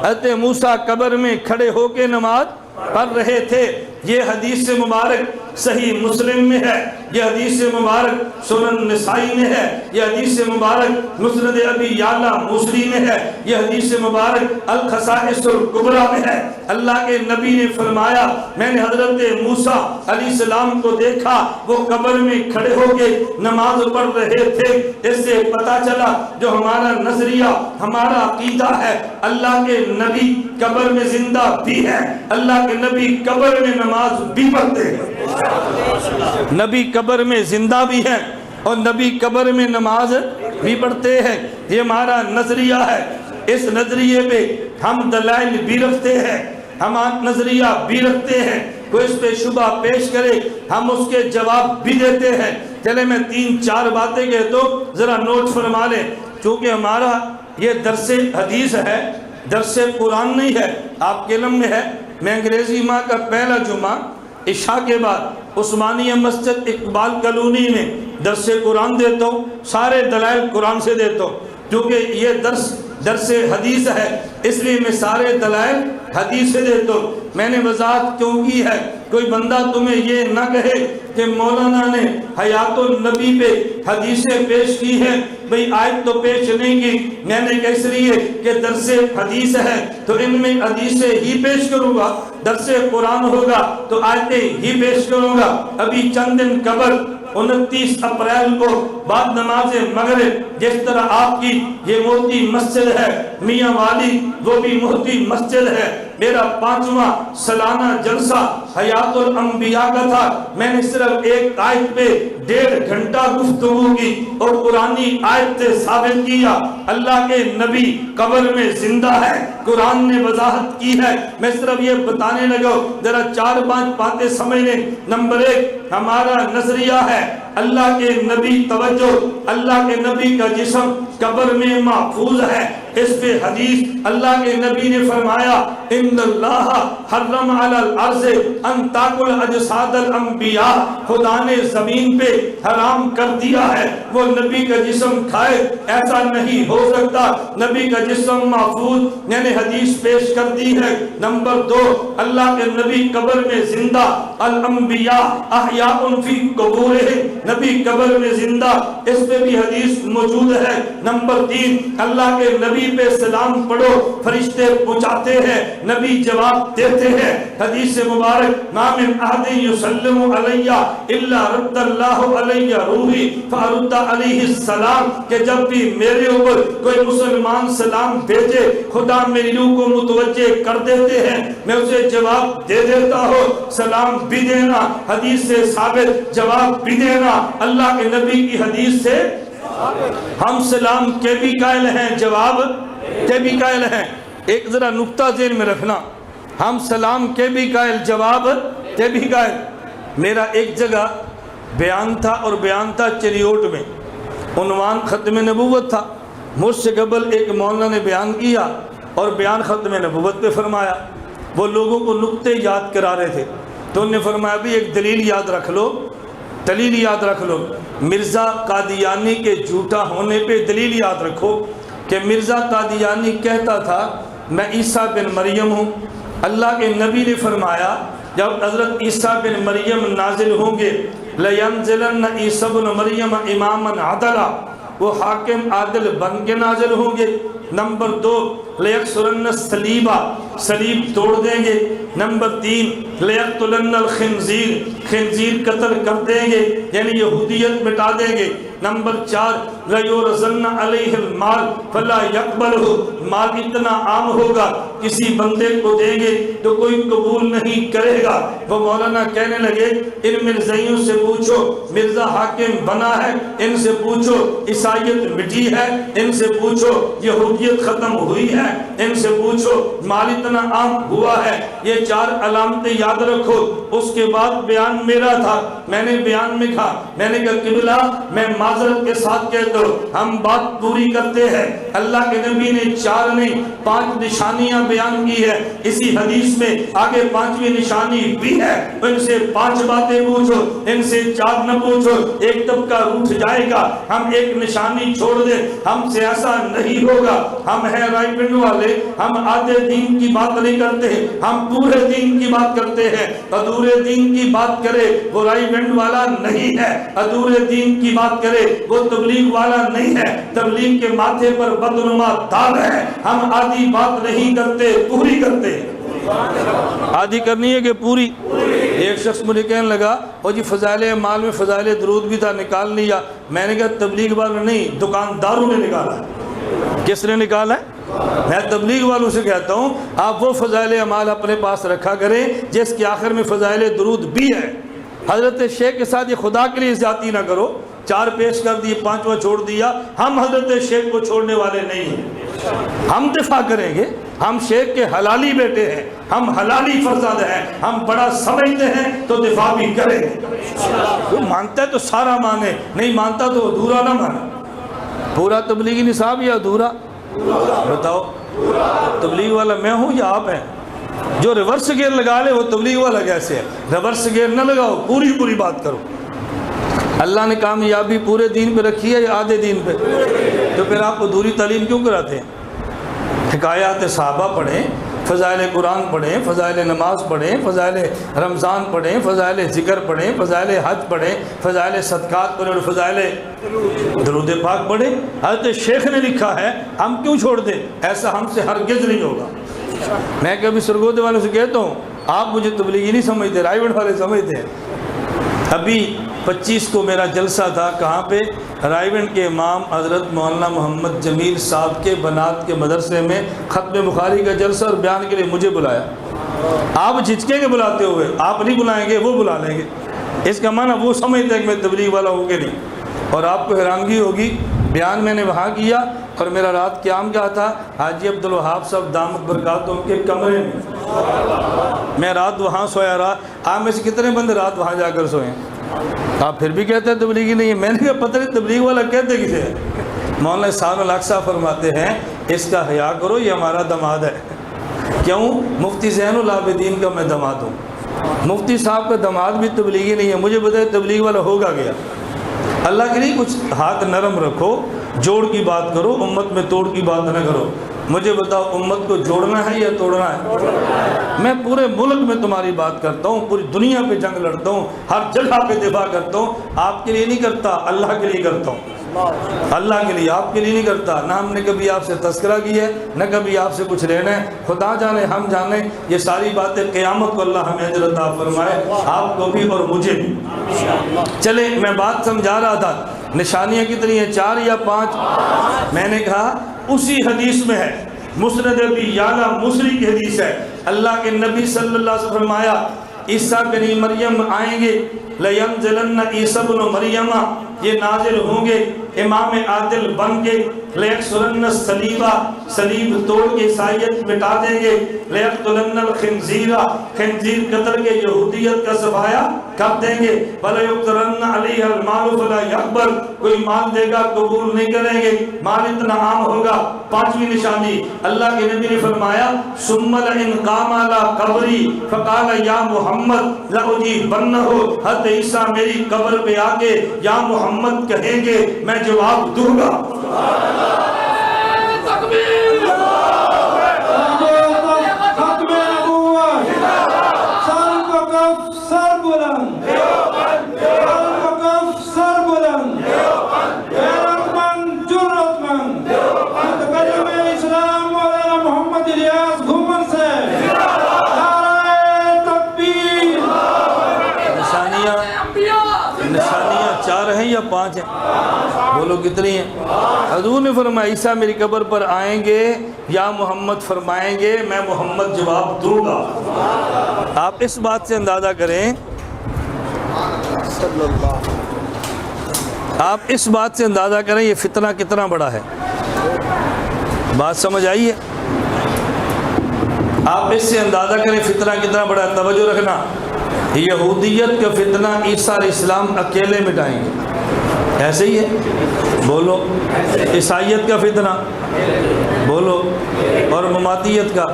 حضرت موسیٰ قبر میں کھڑے ہو کے نماز پڑھ رہے تھے۔ یہ حدیث مبارک صحیح مسلم میں ہے، یہ حدیث مبارک سنن نسائی میں ہے، یہ حدیث مبارک مسند ابی یعلا موصلی میں ہے، یہ حدیث مبارک الخصائص الکبریٰ میں ہے۔ اللہ کے نبی نے فرمایا میں نے حضرت موسیٰ علیہ السلام کو دیکھا، وہ قبر میں کھڑے ہو کے نماز پڑھ رہے تھے۔ اس سے پتہ چلا جو ہمارا نظریہ، ہمارا عقیدہ ہے، اللہ کے نبی قبر میں زندہ بھی ہے، اللہ کے نبی قبر میں نماز بھی پڑھتے ہیں، نبی قبر میں زندہ بھی ہیں اور نبی قبر میں نماز بھی پڑھتے ہیں۔ یہ ہمارا نظریہ ہے، اس نظریے پہ ہم دلائل بھی رکھتے ہیں، ہم نظریہ بھی رکھتے ہیں، کوئی اس پہ شبہ پیش کرے ہم اس کے جواب بھی دیتے ہیں۔ چلے میں 3-4 باتیں کہتا ہوں، ذرا نوٹ فرما لیں، چونکہ ہمارا یہ درس حدیث ہے، درس قرآن نہیں ہے، آپ کے علم میں ہے۔ میں انگریزی ماہ کا پہلا جمعہ عشاء کے بعد عثمانیہ مسجد اقبال کالونی میں درس قرآن دیتا ہوں، سارے دلائل قرآن سے دیتا ہوں، کیونکہ یہ درس حدیث ہے، اس لیے میں سارے دلائل حدیث سے دیتا ہوں۔ میں نے وضاحت کیوں کی ہے، کوئی بندہ تمہیں یہ نہ کہے کہ مولانا نے حیات النبی پہ حدیثیں پیش کی ہیں، بھئی آیت تو پیش نہیں کی، میں نے کیسے لیے کہ درس حدیث ہے تو ان میں حدیثیں ہی پیش کروں گا، درس قرآن ہوگا تو آیتیں ہی پیش کروں گا۔ ابھی چند دن قبل 29 اپریل کو بعد نماز مغرب جس طرح آپ کی یہ موتی مسجد ہے میاں والی، وہ بھی موتی مسجد ہے، میرا 5واں سالانہ جلسہ حیات الانبیاء کا تھا۔ میں نے صرف ایک آیت پہ 1.5 گھنٹہ گفتگو کی اور قرآنی آیت سے ثابت کیا اللہ کے نبی قبر میں زندہ ہے، قرآن نے وضاحت کی ہے۔ میں صرف یہ بتانے لگا، ذرا 4-5 باتیں سمجھنے۔ نمبر 1 ہمارا نظریہ ہے اللہ کے نبی، توجہ، اللہ کے نبی کا جسم قبر میں محفوظ ہے۔ اس پہ حدیث اللہ کے نبی نے فرمایا ان اللہ حرم علی الارض ان تاکل اجساد الانبیاء، خدا نے زمین پہ حرام کر دیا ہے وہ نبی کا جسم کھائے، ایسا نہیں ہو سکتا، نبی کا جسم محفوظ، میں نے حدیث پیش کر دی ہے۔ نمبر 2 اللہ کے نبی قبر میں زندہ، الانبیاء احیاء فی قبورہم، نبی قبر میں زندہ، اس پہ بھی حدیث موجود ہے۔ نمبر 3 اللہ کے نبی پہ سلام پڑھو، فرشتے پہنچاتے ہیں، نبی جواب دیتے ہیں۔ حدیث مبارک ما من احد یسلم علی الا رد اللہ علی روحی فرد علیہ السلام، کہ جب بھی میرے اوپر کوئی مسلمان سلام بھیجے خدا میری روح کو متوجہ کر دیتے ہیں، میں اسے جواب دے دیتا ہوں۔ سلام بھی دینا حدیث سے ثابت، جواب بھی دینا اللہ کے نبی کی حدیث سے۔ ہم سلام کے بھی قائل ہیں، جواب کے بھی قائل ہیں۔ ایک ذرا نقطہ ذہن میں رکھنا، ہم سلام کے بھی قائل، جواب کے بھی قائل۔ میرا ایک جگہ بیان تھا اور بیان تھا چریوٹ میں، عنوان ختم نبوت تھا۔ مجھ سے قبل ایک مولانا نے بیان کیا اور بیان ختم نبوت پہ فرمایا، وہ لوگوں کو نقطے یاد کرا رہے تھے تو انہوں نے فرمایا بھی ایک دلیل یاد رکھ لو، دلیل یاد رکھ لو، مرزا قادیانی کے جھوٹا ہونے پہ دلیل یاد رکھو کہ مرزا قادیانی کہتا تھا میں عیسیٰ بن مریم ہوں۔ اللہ کے نبی نے فرمایا جب حضرت عیسیٰ بن مریم نازل ہوں گے لَيَنزِلَنَّ عیسیٰ بن مریم امامًا عَدَلًا، وہ حاکم عادل بن کے نازل ہوں گے۔ نمبر 2 لَيَكْسُرَنَّ الصَّلِيبَ، صلیب توڑ دیں گے۔ نمبر 3 لَيَقْتُلَنَّ الْخِنزِيرَ، خنزیر قتل کر دیں گے یعنی یہودیت مٹا دیں گے۔ نمبر 4 لَيُرْزَنَّ عَلَيْهِ الْمَالِ فَلَا يَقْبَلُهُ، مال اتنا عام ہوگا کسی بندے کو دیں گے تو کوئی قبول نہیں کرے گا۔ وہ مولانا کہنے لگے ان مرزائیوں سے پوچھو مرزا حاکم بنا ہے، ان سے پوچھو عیسائیت مٹی ہے، ان سے پوچھو یہودیت ختم ہوئی ہے، ان سے پوچھو مال اتنا عام ہوا ہے، یہ 4 علامتیں یاد رکھو۔ اس کے بعد بیان میرا تھا، میں نے بیان میں کہا، میں نے کہا قبلہ میں معذرت کے ساتھ کہتا ہوں ہم بات پوری کرتے ہیں۔ اللہ کے نبی نے 4 نہیں 5 نشانیاں بیان کی ہے، اسی حدیث میں آگے 5ویں نشانی بھی ہے۔ ان سے 5 باتیں پوچھو، ان سے 4 نہ پوچھو، ایک طبقہ روٹھ جائے گا۔ ہم ایک نشانی چھوڑ دیں، ہم سے ایسا نہیں ہوگا۔ ہم ہیں رائٹ بینڈ والے، ہم آدھے دین کی بات نہیں کرتے، ہم پورے دین کی بات کرتے ہیں۔ ادھورے دین کی بات کرے وہ رائٹ بینڈ والا نہیں ہے، ادھورے دین کی بات کرے وہ تبلیغ والا نہیں ہے۔ تبلیغ کے ماتھے پر بدنما داغ ہے، ہم آدھی بات نہیں کرتے، پوری کرتے ہیں۔ آدھی کرنی ہے کہ پوری؟ ایک شخص مجھے کہنے لگا وہ جی فضائل اعمال میں فضائل درود بھی تھا، نکال لیا۔ میں نے کہا تبلیغ والوں نہیں، دکانداروں نے نکالا ہے۔ کس نے نکالا ہے؟ میں تبلیغ والوں سے کہتا ہوں آپ وہ فضائل اعمال اپنے پاس رکھا کریں جس کے آخر میں فضائل درود بھی ہے۔ حضرت شیخ کے ساتھ یہ خدا کے لیے زیادتی نہ کرو، 4 پیش کر دیے 5واں چھوڑ دیا۔ ہم حضرت شیخ کو چھوڑنے والے نہیں ہیں، ہم دفاع کریں گے۔ ہم شیخ کے حلالی بیٹے ہیں، ہم حلالی فرزند ہیں، ہم بڑا سمجھتے ہیں تو دفاع بھی کریں گے۔ وہ مانتا ہے تو سارا مانے، نہیں مانتا تو ادھورا نہ مانے۔ پورا تبلیغی نصاب یا ادھورا؟ بتاؤ تبلیغ والا میں ہوں یا آپ ہیں؟ جو ریورس گیئر لگا لے وہ تبلیغ والا کیسے ہے؟ ریورس گیئر نہ لگاؤ، پوری بات کرو۔ اللہ نے کامیابی پورے دین پہ رکھی ہے یا آدھے دین پہ؟ تو پھر آپ ادھوری تعلیم کیوں کراتے ہیں؟ حکایات صحابہ پڑھیں، فضائل قرآن پڑھیں، فضائل نماز پڑھیں، فضائل رمضان پڑھیں، فضائل ذکر پڑھیں، فضائل حج پڑھیں، فضائل صدقات پڑھیں اور فضائل درود پاک پڑھیں۔ حضرت شیخ نے لکھا ہے، ہم کیوں چھوڑ دیں؟ ایسا ہم سے ہرگز نہیں ہوگا۔ میں کبھی سرگودے والوں سے کہتا ہوں آپ مجھے تبلیغی نہیں سمجھتے، رائیوڈ والے سمجھتے ہیں۔ ابھی 25 کو میرا جلسہ تھا، کہاں پہ؟ رائیونڈ کے امام حضرت مولانا محمد جمیل صاحب کے بنات کے مدرسے میں ختم بخاری کا جلسہ، اور بیان کے لیے مجھے بلایا۔ آپ جھجکیں گے بلاتے ہوئے، آپ نہیں بلائیں گے وہ بلا لیں گے۔ اس کا معنی وہ سمجھتے ہیں کہ میں تبلیغ والا ہوں کہ نہیں۔ اور آپ کو حیرانگی ہوگی، بیان میں نے وہاں کیا اور میرا رات قیام کیا تھا حاجی عبدالوہاب صاحب دامت برکاتہم کے کمرے میں، میں رات وہاں سویا رہا۔ آپ میں سے کتنے بندے رات وہاں جا کر سوئے ہیں؟ آپ پھر بھی کہتے ہیں تبلیغی نہیں ہے۔ میں نے کہا پتہ نہیں تبلیغ والا کہتے کسے ہے؟ مولانا احسان الحق صاحب فرماتے ہیں اس کا حیا کرو، یہ ہمارا داماد ہے۔ کیوں؟ مفتی زین العابدین کا میں داماد ہوں، مفتی صاحب کا داماد بھی تبلیغی نہیں ہے۔ مجھے بتائے تبلیغ والا ہوگا گیا؟ اللہ کے لیے کچھ ہاتھ نرم رکھو، جوڑ کی بات کرو، امت میں توڑ کی بات نہ کرو۔ مجھے بتاؤ امت کو جوڑنا ہے یا توڑنا ہے؟ میں پورے ملک میں تمہاری بات کرتا ہوں، پوری دنیا پہ جنگ لڑتا ہوں، ہر جگہ پہ دفاع کرتا ہوں۔ آپ کے لیے نہیں کرتا، اللہ کے لیے کرتا ہوں، اللہ کے لیے، آپ کے لیے نہیں کرتا۔ نہ ہم نے کبھی آپ سے تذکرہ کیا ہے، نہ کبھی آپ سے کچھ لینا ہے۔ خدا جانے ہم جانے یہ ساری باتیں قیامت کو اللہ ہمیں اجر عطا فرمائے، آپ کو بھی اور مجھے بھی۔ چلے میں بات سمجھا رہا تھا، نشانیاں کتنی ہیں؟ 4 یا 5؟ میں نے کہا اسی حدیث میں ہے، مسند ابی یعلا مصری کی حدیث ہے، اللہ کے نبی صلی اللہ علیہ وسلم فرمایا عیسیٰ بن مریم آئیں گے، لَيَنزِلَنَّ عِيسَى بْنُ مَرْيَمَ، یہ نازل ہوں گے امام عادل بن کے، لَيَكْسُرَنَّ الصَّلِيبَ، صلیب توڑ کے عیسائیت مٹا دیں گے، لَيَقْتُلَنَّ الْخِنزِيرَ، خنزیر قتل کے یہودیت کا صفایا کر دیں گے، وَلَيُقْتَرَنَّ عَلَيْهَا الْمَالُ فَلَا يَقْبَلْ، کوئی مال دے گا قبول نہیں کریں گے، مال اتنا عام ہوگا۔ 5ویں نشانی اللہ کے نبی نے فرمایا ثُمَّ لَئِنْ قَامَ عَلَىٰ قَبْرِي فَقَالَ يَا مُحَمَّدْ لَأُجِيبَنَّهُ، حضرت عیسیٰ میری قبر پہ آ کے یا محمد کہیں گے میں جواب دوں گا۔ تکبیر، ختم نبوت، سر کو کف سر بلند، سر کو کف سر بلند، غیرت مند جرت مند، متکلم اسلام مولانا محمد الیاس گھومر سے نعرہ تکبیر۔ نشانیاں 4 ہیں یا 5 ہیں؟ بولو کتنی ہیں؟ حضور نے فرمایا عیسیٰ میری قبر پر آئیں گے یا محمد فرمائیں گے میں محمد جواب دوں گا۔ آپ اس بات سے اندازہ کریں، آپ اس بات سے اندازہ کریں یہ فتنہ کتنا بڑا ہے۔ بات سمجھ آئی ہے؟ آپ اس سے اندازہ کریں فتنہ کتنا بڑا ہے۔ توجہ رکھنا، یہودیت کا فتنہ عیسیٰ علیہ السلام اکیلے مٹائیں گے، ایسے ہی ہے بولو۔ عیسائیت کا فتنہ بولو، اور مماتیت کا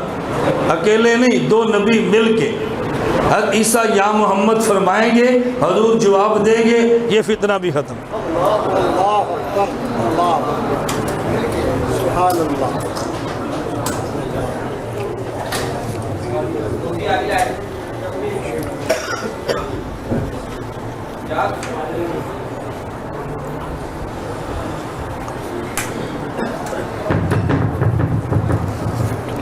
اکیلے نہیں، دو نبی مل کے حضرت عیسیٰ یا محمد فرمائیں گے، حضور جواب دیں گے، یہ فتنہ بھی ختم۔ سبحان اللہ۔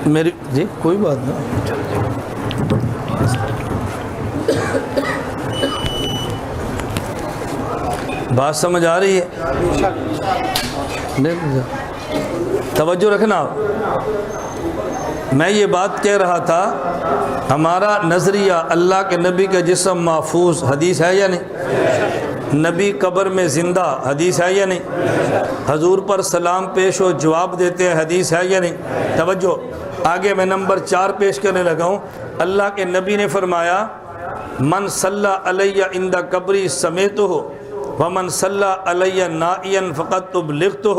میری جی کوئی بات نہیں، بات سمجھ آ رہی ہے؟ توجہ رکھنا، میں یہ بات کہہ رہا تھا، ہمارا نظریہ اللہ کے نبی کا جسم محفوظ، حدیث ہے یا نہیں؟ نبی قبر میں زندہ، حدیث ہے یا نہیں؟ حضور پر سلام پیش ہو جواب دیتے ہیں، حدیث ہے یا نہیں؟ توجہ، آگے میں نمبر 4 پیش کرنے لگا ہوں۔ اللہ کے نبی نے فرمایا، من صلی علیہ عند قبری سمیتہ ومن صلی علیہ نائیا فقد ابلغتہ،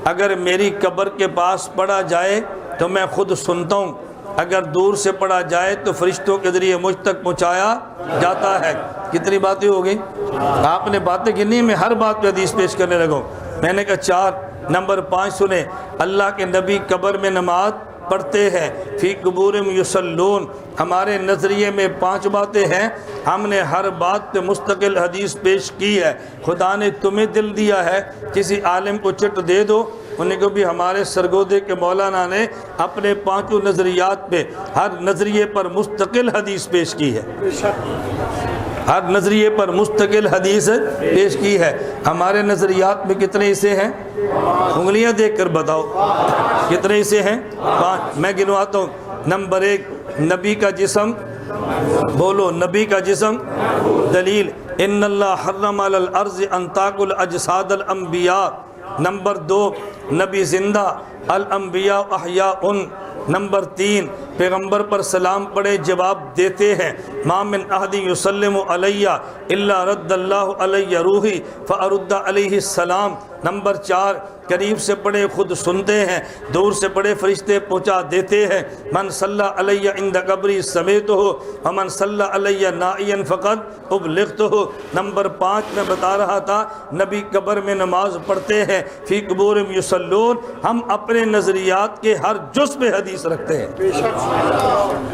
اگر میری قبر کے پاس پڑھا جائے تو میں خود سنتا ہوں، اگر دور سے پڑھا جائے تو فرشتوں کے ذریعے مجھ تک پہنچایا جاتا ہے۔ کتنی باتیں ہو گئی؟ آپ نے باتیں گنی، میں ہر بات پہ حدیث پیش کرنے لگا ہوں۔ میں نے کہا 4، نمبر 5 سنیں، اللہ کے نبی قبر میں نماز پڑھتے ہیں، فی قبورہم یصلون، ہمارے نظریے میں 5 باتیں ہیں، ہم نے ہر بات پہ مستقل حدیث پیش کی ہے۔ خدا نے تمہیں دل دیا ہے، کسی عالم کو چٹ دے دو، انہیں کو بھی ہمارے سرگودے کے مولانا نے اپنے 5 نظریات پہ ہر نظریے پر مستقل حدیث پیش کی ہے، ہر نظریے پر مستقل حدیث پیش کی ہے۔ ہمارے نظریات میں کتنے حصے ہیں؟ انگلیاں دیکھ کر بتاؤ کتنے حصے ہیں؟ 5، میں گنواتا ہوں۔ نمبر 1، نبی کا جسم، بولو نبی کا جسم، دلیل ان اللہ حرم علی الارض ان تاکل اجساد الانبیاء۔ نمبر 2، نبی زندہ، الانبیاء احیاء۔ نمبر 3، پیغمبر پر سلام پڑھے جواب دیتے ہیں، ما من احد یسلم علیہ الا رد اللہ علیہ روحی فارد علیہ السلام۔ نمبر 4، قریب سے پڑھے خود سنتے ہیں، دور سے پڑھے فرشتے پہنچا دیتے ہیں، من صلی علیہ عند قبری سمیتہ ومن صلی علیہ نائیا فقد ابلغتہ۔ نمبر 5 میں بتا رہا تھا، نبی قبر میں نماز پڑھتے ہیں، فی قبورہم یصلون، ہم اپنے نظریات کے ہر جز پہ حدیث رکھتے ہیں،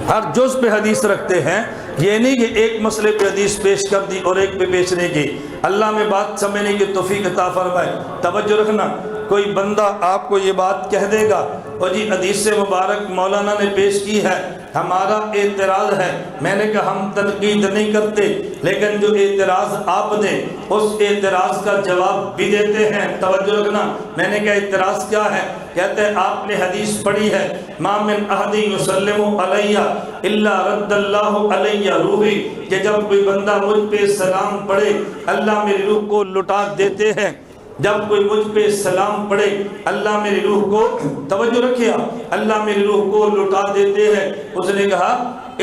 ہر جز پہ حدیث رکھتے ہیں۔ یہ نہیں کہ ایک مسئلے پہ حدیث پیش کر دی اور ایک پہ پیش نہیں کی۔ اللہ میں بات سمجھنے کی توفیق عطا فرمائے۔ توجہ رکھنا، کوئی بندہ آپ کو یہ بات کہہ دے گا اور جی حدیث مبارک مولانا نے پیش کی ہے، ہمارا اعتراض ہے، میں نے کہا ہم تنقید نہیں کرتے، لیکن جو اعتراض آپ دیں اس اعتراض کا جواب بھی دیتے ہیں۔ توجہ رکھنا، میں نے کہا اعتراض کیا ہے؟ کہتے ہیں آپ نے حدیث پڑھی ہے، ما من احد یسلم علیہ الا رد اللہ علیہ روحی، کہ جب کوئی بندہ مجھ پہ سلام پڑھے اللہ میری روح کو لٹا دیتے ہیں، جب کوئی مجھ پہ سلام پڑھے اللہ میری روح کو، توجہ رکھیے، اللہ میری روح کو لٹا دیتے ہیں۔ اس نے کہا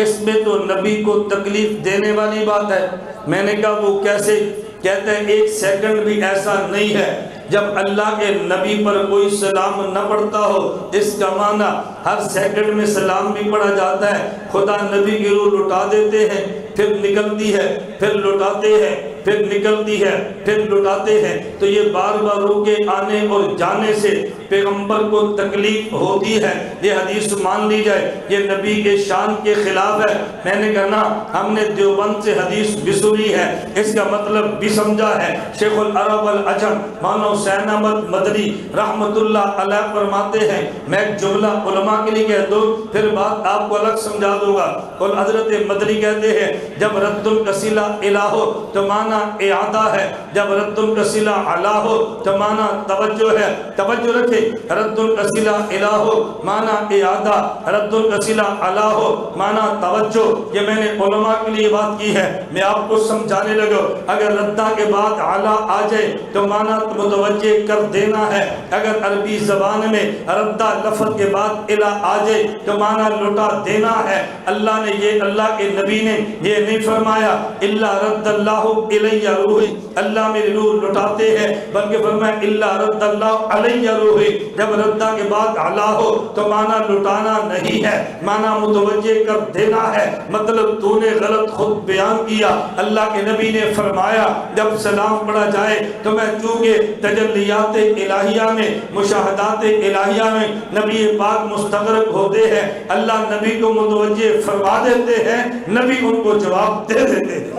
اس میں تو نبی کو تکلیف دینے والی بات ہے۔ میں نے کہا وہ کیسے؟ کہتے ہیں 1 سیکنڈ بھی ایسا نہیں ہے جب اللہ کے نبی پر کوئی سلام نہ پڑھتا ہو، اس کا معنی ہر سیکنڈ میں سلام بھی پڑھا جاتا ہے۔ خدا نبی کی روح لٹا دیتے ہیں، پھر نکلتی ہے، پھر لٹاتے ہیں، پھر نکلتی ہے، پھر لٹاتے ہیں، تو یہ بار بار روح کے آنے اور جانے سے پیغمبر کو تکلیف ہوتی ہے۔ یہ حدیث مان لی جائے، یہ نبی کے شان کے خلاف ہے۔ میں نے کہا نا، ہم نے دیوبند سے حدیث بھی سنی ہے، اس کا مطلب بھی سمجھا ہے۔ شیخ العرب العجم مولانا حسین احمد مدنی رحمت اللہ علیہ فرماتے ہیں، میں ایک جملہ علماء کے لیے کہہ دوں پھر بات آپ کو الگ سمجھا دوں گا۔ اور حضرت مدنی کہتے ہیں جب رد القصیلہ الہ تو معنی معنی اعادہ ہے، جب رد کا صلہ علی ہو تو معنی توجہ ہے، توجہ رکھے، رد کا صلہ الی ہو معنی اعادہ، رد کا صلہ علی ہو معنی توجہ۔ یہ میں نے علماء کے لیے بات کی ہے، میں آپ کو سمجھانے لگا، اگر ردہ کے بعد علی آ جائے تو معنی متوجہ کر دینا ہے، اگر عربی زبان میں ردہ لفظ کے بعد الی آ جائے تو معنی لٹا دینا ہے۔ اللہ نے یہ، اللہ کے نبی نے یہ نہیں فرمایا الا رد اللہ الی روحی، اللہ میری روح لٹاتے ہیں، بلکہ فرمایا الا رد اللہ علی روحی۔ جب ردہ کے بعد علی ہو تو معنی لٹانا نہیں ہے، معنی متوجہ کر دینا ہے، مطلب تو نے غلط خود بیان کیا۔ اللہ کے نبی نے فرمایا جب سلام پڑھا جائے تو میں چونکہ تجلیات الہیہ میں، مشاہدات الہیہ میں نبی پاک مستغرق ہوتے ہیں، اللہ نبی کو متوجہ فرما دیتے ہیں، نبی ان کو جواب دے دیتے ہیں۔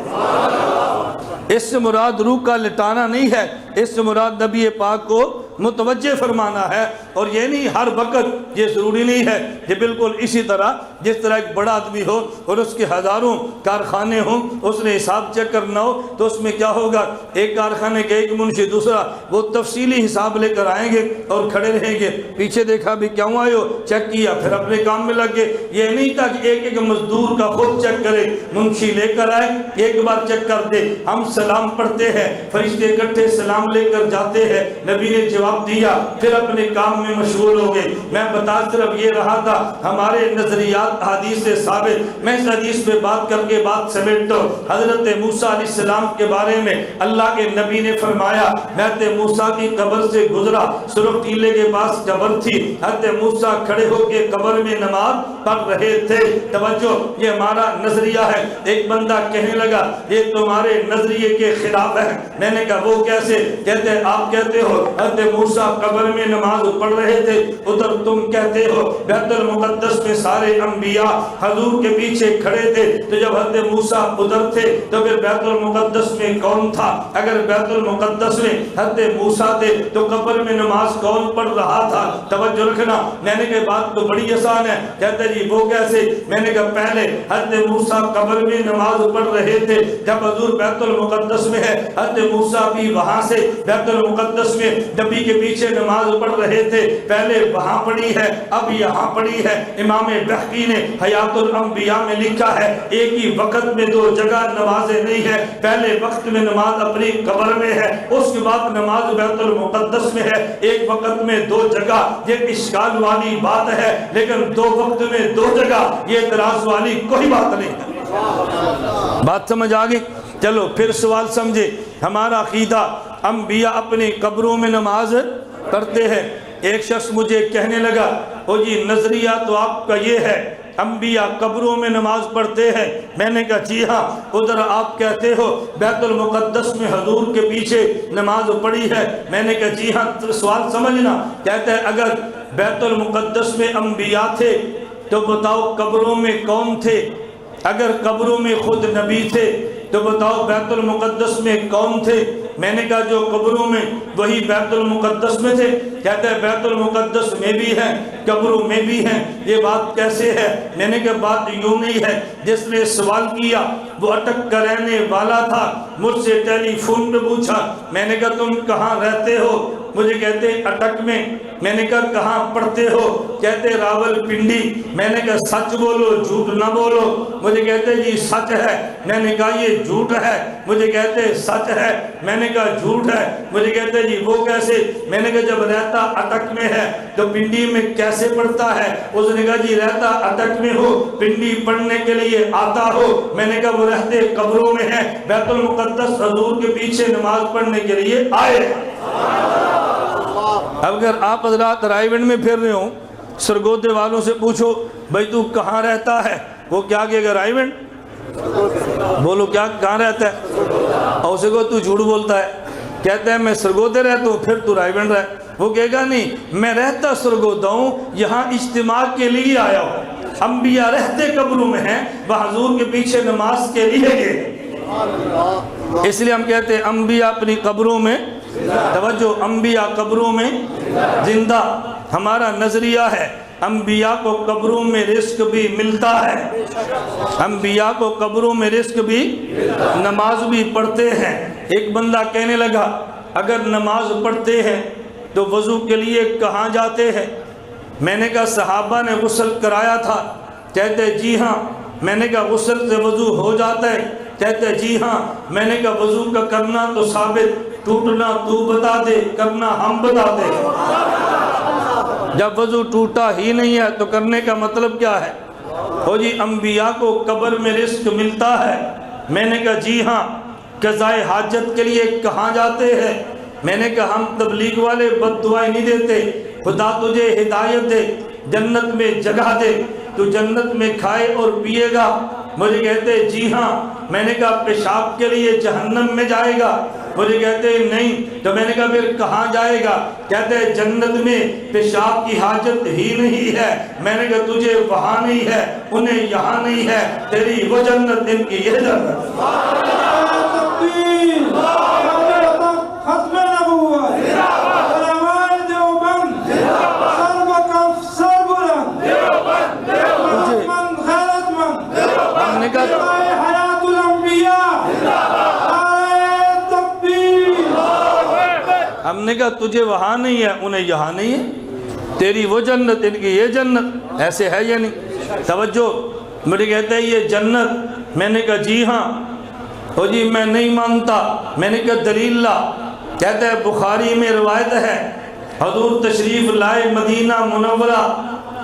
اس سے مراد روح کا لٹانا نہیں ہے، اس سے مراد نبی پاک کو متوجہ فرمانا ہے۔ اور یہ نہیں ہر وقت، یہ ضروری نہیں ہے، یہ بالکل اسی طرح جس طرح ایک بڑا آدمی ہو اور اس کے ہزاروں کارخانے ہوں، اس نے حساب چیک کرنا ہو تو اس میں کیا ہوگا، ایک کارخانے کے ایک منشی دوسرا وہ تفصیلی حساب لے کر آئیں گے اور کھڑے رہیں گے، پیچھے دیکھا بھی کیوں آئے ہو، چیک کیا، پھر اپنے کام میں لگ گئے۔ یہ نہیں تھا کہ ایک ایک مزدور کا خود چیک کرے، منشی لے کر آئے ایک بار چیک کر دے۔ ہم سلام پڑھتے ہیں، فرشتے اکٹھے سلام لے کر جاتے ہیں، نبی نے جواب دیا، پھر اپنے کام میں مشغول ہو گئے۔ میں بتا صرف یہ رہا تھا ہمارے نظریات حدیث سے ثابت، میں اس حدیث پہ بات کر کے بات سمیٹتا ہوں۔ حضرت موسیٰ علیہ السلام کے بارے میں اللہ کے نبی نے فرمایا، حضرت موسیٰ کی قبر سے گزرا، سرخ ٹیلے کے پاس قبر تھی، حضرت موسیٰ کھڑے ہو کے قبر میں نماز پڑھ رہے تھے۔ توجہ، یہ ہمارا نظریہ ہے۔ ایک بندہ کہنے لگا یہ تمہارے نظریے کے خلاف ہے۔ میں نے کہا وہ کیسے؟ کہتے ہیں آپ کہتے ہو حضرت موسیٰ قبر میں نماز پڑھ رہے تھے، ادھر تم کہتے ہو بیت المقدس میں سارے انبیاء حضور کے پیچھے کھڑے تھے، تو جب حضرت موسیٰ ادھر تھے تو پھر بیت المقدس میں کون تھا؟ اگر بیت المقدس میں حضرت موسیٰ تھے تو قبر میں نماز کون پڑھ رہا تھا؟ توجہ رکھنا۔ میں نے کہا بات تو بڑی آسان ہے۔ کہتے جی وہ کیسے؟ میں نے کہا پہلے حضرت موسیٰ قبر میں نماز پڑھ رہے تھے، جب حضور بیت المقدس میں ہے، حضرت موسیٰ بھی وہاں سے بیت المقدس میں نبی کے پیچھے نماز پڑھ رہے تھے، پہلے وہاں پڑھی ہے اب یہاں پڑھی ہے۔ امام بہقی نے حیات الانبیاء میں لکھا ہے ایک ہی وقت میں دو جگہ نمازیں نہیں ہے، پہلے وقت میں نماز اپنی قبر میں ہے، اس کے بعد نماز بیت المقدس میں ہے، ایک وقت میں دو جگہ۔ یہ اشکال والی بات ہے، لیکن دو وقت میں دو جگہ یہ اعتراض والی کوئی بات نہیں ہے۔ بات سمجھ آگئی؟ چلو پھر سوال سمجھے۔ ہمارا عقیدہ انبیاء اپنی قبروں میں نماز پڑھتے ہیں۔ ایک شخص مجھے کہنے لگا او جی نظریہ تو آپ کا یہ ہے انبیاء قبروں میں نماز پڑھتے ہیں۔ میں نے کہا جی ہاں، ادھر آپ کہتے ہو بیت المقدس میں حضور کے پیچھے نماز پڑھی ہے۔ میں نے کہا جی ہاں، سوال سمجھنا۔ کہتے ہیں اگر بیت المقدس میں انبیاء تھے تو بتاؤ قبروں میں کون تھے؟ اگر قبروں میں خود نبی تھے تو بتاؤ بیت المقدس میں کون تھے؟ میں نے کہا جو قبروں میں وہی بیت المقدس میں تھے۔ کہتے ہیں بیت المقدس میں بھی ہیں قبروں میں بھی ہیں، یہ بات کیسے ہے؟ میں نے کہا بات یوں نہیں ہے، جس نے سوال کیا وہ اٹک کا رہنے والا تھا، مجھ سے ٹیلی فون پہ پوچھا۔ میں نے کہا تم کہاں رہتے ہو؟ مجھے کہتے اٹک میں۔ میں نے کہا کہاں پڑھتے ہو؟ کہتے راول پنڈی۔ میں نے کہا سچ بولو جھوٹ نہ بولو۔ مجھے کہتے جی سچ ہے۔ میں نے کہا یہ جھوٹ ہے۔ مجھے کہتے سچ ہے۔ میں نے کہا جھوٹ ہے۔ مجھے کہتے جی وہ کیسے؟ میں نے کہا جب رہتا اٹک میں ہے تو پنڈی میں کیسے پڑھتا ہے؟ اس نے کہا جی رہتا اٹک میں ہو، پنڈی پڑھنے کے لیے آتا ہو۔ میں نے کہا وہ رہتے قبروں میں ہے، بیت المقدس حضور کے پیچھے نماز پڑھنے کے لیے آئے۔ اگر آپ حضرات رائے ونڈ میں پھر رہے ہوں، سرگودے والوں سے پوچھو بھائی تو کہاں رہتا ہے، وہ کیا کہے گا؟ رائے ونڈ۔ بولو کیا کہاں رہتا ہے؟ اور اسے کو تو جھوٹ بولتا ہے، کہتا ہے میں سرگودے رہتا ہوں، پھر تو رائے ونڈ رہے۔ وہ کہے گا نہیں میں رہتا سرگودہ ہوں، یہاں اجتماع کے لیے آیا ہوں۔ انبیاء رہتے قبروں میں ہیں، وہ حضور کے پیچھے نماز کے لیے گئے۔ اس لیے ہم کہتے ہیں انبیاء اپنی قبروں میں، توجہ، انبیاء قبروں میں زندہ۔ ہمارا نظریہ ہے انبیاء کو قبروں میں رزق بھی ملتا ہے، انبیاء کو قبروں میں رزق بھی، نماز بھی پڑھتے ہیں۔ ایک بندہ کہنے لگا اگر نماز پڑھتے ہیں تو وضو کے لیے کہاں جاتے ہیں؟ میں نے کہا صحابہ نے غسل کرایا تھا، کہتے جی ہاں۔ میں نے کہا غسل سے وضو ہو جاتا ہے؟ کہتے جی ہاں۔ میں نے کہا وضو کا کرنا تو ثابت، ٹوٹنا تو بتا دے، کرنا ہم بتاتے ہیں۔ جب وضو ٹوٹا ہی نہیں ہے تو کرنے کا مطلب کیا ہے؟ ہو جی انبیاء کو قبر میں رزق ملتا ہے۔ میں نے کہا جی ہاں۔ قضائے حاجت کے لیے کہاں جاتے ہیں؟ میں نے کہا ہم تبلیغ والے بد دعائیں نہیں دیتے، خدا تجھے ہدایت دے، جنت میں جگہ دے، تو جنت میں کھائے اور پیے گا۔ مجھے کہتے جی ہاں۔ میں نے کہا پیشاب کے لیے جہنم میں جائے گا؟ مجھے کہتے نہیں۔ تو میں نے کہا پھر کہاں جائے گا؟ کہتے جنت میں پیشاب کی حاجت ہی نہیں ہے۔ میں نے کہا تجھے وہاں نہیں ہے، انہیں یہاں نہیں ہے، تیری وہ جنت، ان کی یہ جنت۔ تکبیر، ختم نبوت، علماء دیوبند، سر وقف سر بلند، غیرتمند غیرتمند، ہم نے کہا حیات الانبیاء، ہم نے کہا تجھے وہاں نہیں ہے، انہیں یہاں نہیں ہے، تیری وہ جنت، ان کی یہ جنت۔ ایسے ہے یا نہیں؟ توجہ۔ مجھے کہتے ہیں یہ جنت۔ میں نے کہا جی ہاں۔ ہو جی میں نہیں مانتا۔ میں نے کہا دلیل لا۔ کہتے ہیں بخاری میں روایت ہے، حضور تشریف لائے مدینہ منورہ۔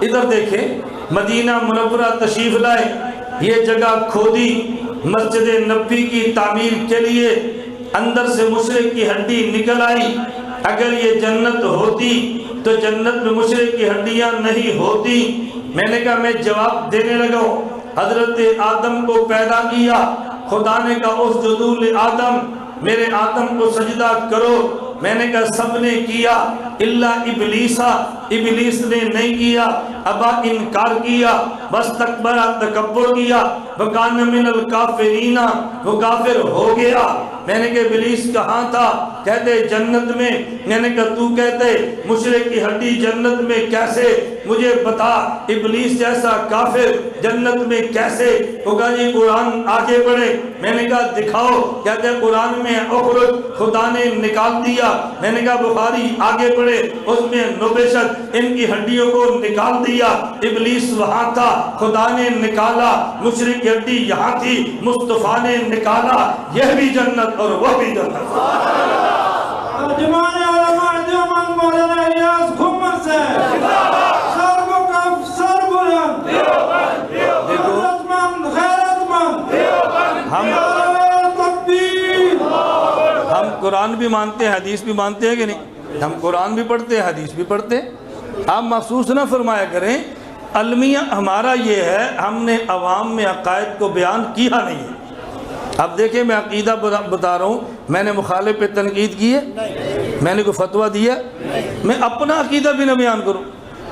ادھر دیکھیں، مدینہ منورہ تشریف لائے، یہ جگہ کھودی مسجد نبوی کی تعمیر کے لیے، اندر سے مشرک کی ہڈی نکل آئی۔ اگر یہ جنت ہوتی تو جنت میں مشرک کی ہڈیاں نہیں ہوتی۔ میں نے کہا میں جواب دینے لگا ہوں، حضرت آدم کو پیدا کیا، خدا نے کہا اسجدوا لآدم، میرے آدم کو سجدہ کرو۔ میں نے کہا سب نے کیا الا ابلیسا، ابلیس نے نہیں کیا، ابا انکار کیا، بس تکبر کیا، وکان من الکافرین، وہ کافر ہو گیا۔ میں نے کہا ابلیس کہاں تھا؟ کہتے جنت میں۔ میں نے کہا تو کہتے مشرک کی ہڈی جنت میں کیسے؟ مجھے بتا ابلیس جیسا کافر جنت میں کیسے ہوگا؟ جی قرآن آگے بڑھے۔ میں نے کہا دکھاؤ۔ کہتے قرآن میں اخرج، خدا نے نکال دیا۔ میں نے کہا بخاری آگے بڑھے، اس میں نبشت، ان کی ہڈیوں کو نکال دیا۔ ابلیس وہاں تھا، خدا نے نکالا۔ مشرک کی ہڈی یہاں تھی، مصطفیٰ نے نکالا۔ یہ بھی جنت اور وہ بھی جنت۔ ترجمان علماء دیوبند مولانا الیاس گھمر سے، سر وقف سر بلند، غیرتمند غیرتمند، تکبیر۔ ہم قرآن بھی مانتے ہیں، حدیث بھی مانتے ہیں کہ نہیں؟ ہم قرآن بھی پڑھتے ہیں، حدیث بھی پڑھتے ہیں۔ آپ محسوس نہ فرمایا کریں، المیہ ہمارا یہ ہے، ہم نے عوام میں عقائد کو بیان کیا نہیں ہے۔ اب دیکھیں میں عقیدہ بتا رہا ہوں، میں نے مخالف پہ تنقید کی ہے؟ میں نے کوئی فتویٰ دیا؟ میں اپنا عقیدہ بھی نہ بیان کروں۔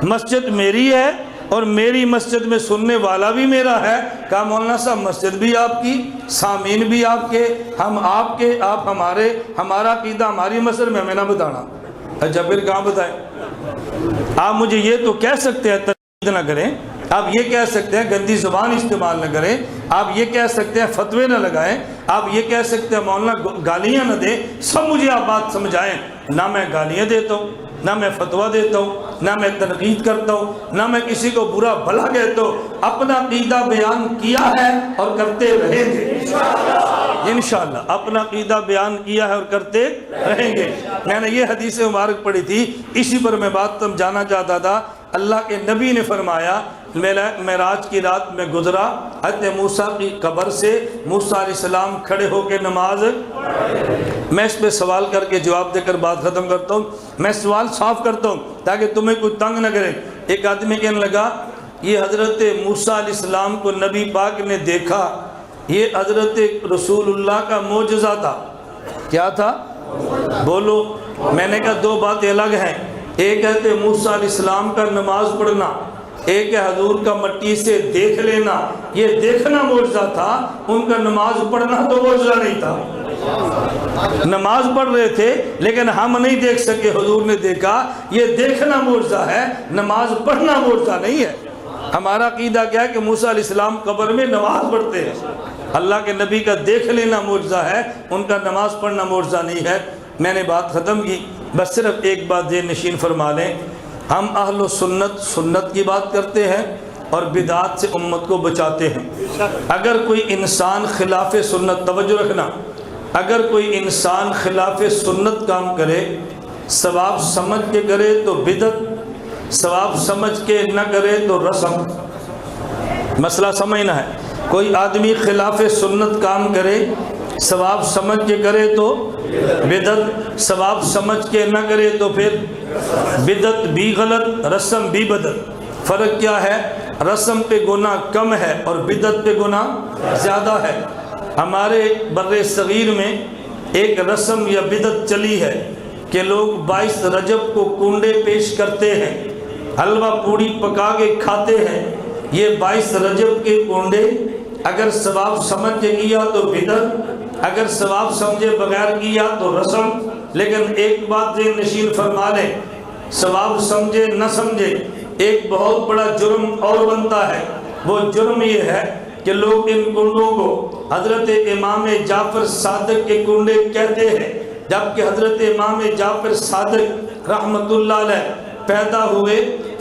مسجد میری ہے اور میری مسجد میں سننے والا بھی میرا ہے۔ کہا مولانا صاحب مسجد بھی آپ کی، سامعین بھی آپ کے، ہم آپ کے، آپ ہمارے، ہمارا عقیدہ ہماری مسجد میں ہمیں نہ بتانا۔ اچھا پھر کہاں بتائیں؟ آپ مجھے یہ تو کہہ سکتے ہیں تنقید نہ کریں، آپ یہ کہہ سکتے ہیں گندی زبان استعمال نہ کریں، آپ یہ کہہ سکتے ہیں فتوے نہ لگائیں، آپ یہ کہہ سکتے ہیں مولانا گالیاں نہ دیں، سب مجھے آپ بات سمجھائیں۔ نہ میں گالیاں دیتا ہوں، نہ میں فتویٰ دیتا ہوں، نہ میں تنقید کرتا ہوں، نہ میں کسی کو برا بھلا کہتا ہوں۔ اپنا عقیدہ بیان کیا ہے اور کرتے رہیں گے انشاءاللہ۔ اپنا عقیدہ بیان کیا ہے اور کرتے رہیں گے۔ میں نے یہ حدیث مبارک پڑھی تھی، اسی پر میں بات سمجھانا چاہتا تھا۔ اللہ کے نبی نے فرمایا معراج کی رات میں گزرا، حضرت موسیٰ کی قبر سے موسیٰ علیہ السلام کھڑے ہو کے نماز۔ میں اس پہ سوال کر کے جواب دے کر بات ختم کرتا ہوں۔ میں سوال صاف کرتا ہوں تاکہ تمہیں کوئی تنگ نہ کرے۔ ایک آدمی کہنے لگا یہ حضرت موسیٰ علیہ السلام کو نبی پاک نے دیکھا، یہ حضرت رسول اللہ کا معجزہ تھا۔ کیا تھا؟ بولو۔ میں نے کہا دو باتیں الگ ہیں، ایک ہے موسیٰ علیہ السلام کا نماز پڑھنا، ایک حضور کا مٹی سے دیکھ لینا، یہ دیکھنا معجزہ تھا، ان کا نماز پڑھنا تو معجزہ نہیں تھا۔ نماز پڑھ رہے تھے لیکن ہم نہیں دیکھ سکے، حضور نے دیکھا، یہ دیکھنا معجزہ ہے، نماز پڑھنا معجزہ نہیں ہے۔ ہمارا عقیدہ کیا ہے کہ موسیٰ علیہ السلام قبر میں نماز پڑھتے ہیں، اللہ کے نبی کا دیکھ لینا معجزہ ہے، ان کا نماز پڑھنا معجزہ نہیں ہے۔ میں نے بات ختم کی، بس صرف ایک بات ذہن نشین فرما لیں، ہم اہل سنت سنت کی بات کرتے ہیں اور بدعات سے امت کو بچاتے ہیں۔ اگر کوئی انسان خلاف سنت، توجہ رکھنا، اگر کوئی انسان خلاف سنت کام کرے، ثواب سمجھ کے کرے تو بدعت، ثواب سمجھ کے نہ کرے تو رسم۔ مسئلہ سمجھنا ہے، کوئی آدمی خلاف سنت کام کرے، ثواب سمجھ کے کرے تو بدعت، ثواب سمجھ کے نہ کرے تو پھر بدعت بھی غلط، رسم بھی بدعت۔ فرق کیا ہے؟ رسم پہ گناہ کم ہے اور بدعت پہ گناہ زیادہ ہے۔ ہمارے بر صغیر میں ایک رسم یا بدعت چلی ہے کہ لوگ 22 رجب کو کنڈے پیش کرتے ہیں، حلوہ پوڑی پکا کے کھاتے ہیں۔ یہ 22 رجب کے کنڈے اگر ثواب سمجھ کے کیا تو بدعت، اگر ثواب سمجھے بغیر کیا تو رسم۔ لیکن ایک بات ذہن نشین فرما لیں، ثواب سمجھے نہ سمجھے ایک بہت بڑا جرم اور بنتا ہے۔ وہ جرم یہ ہے کہ لوگ ان کنڈوں کو حضرت امام جعفر صادق کے کنڈے کہتے ہیں، جبکہ حضرت امام جعفر صادق رحمت اللہ علیہ پیدا ہوئے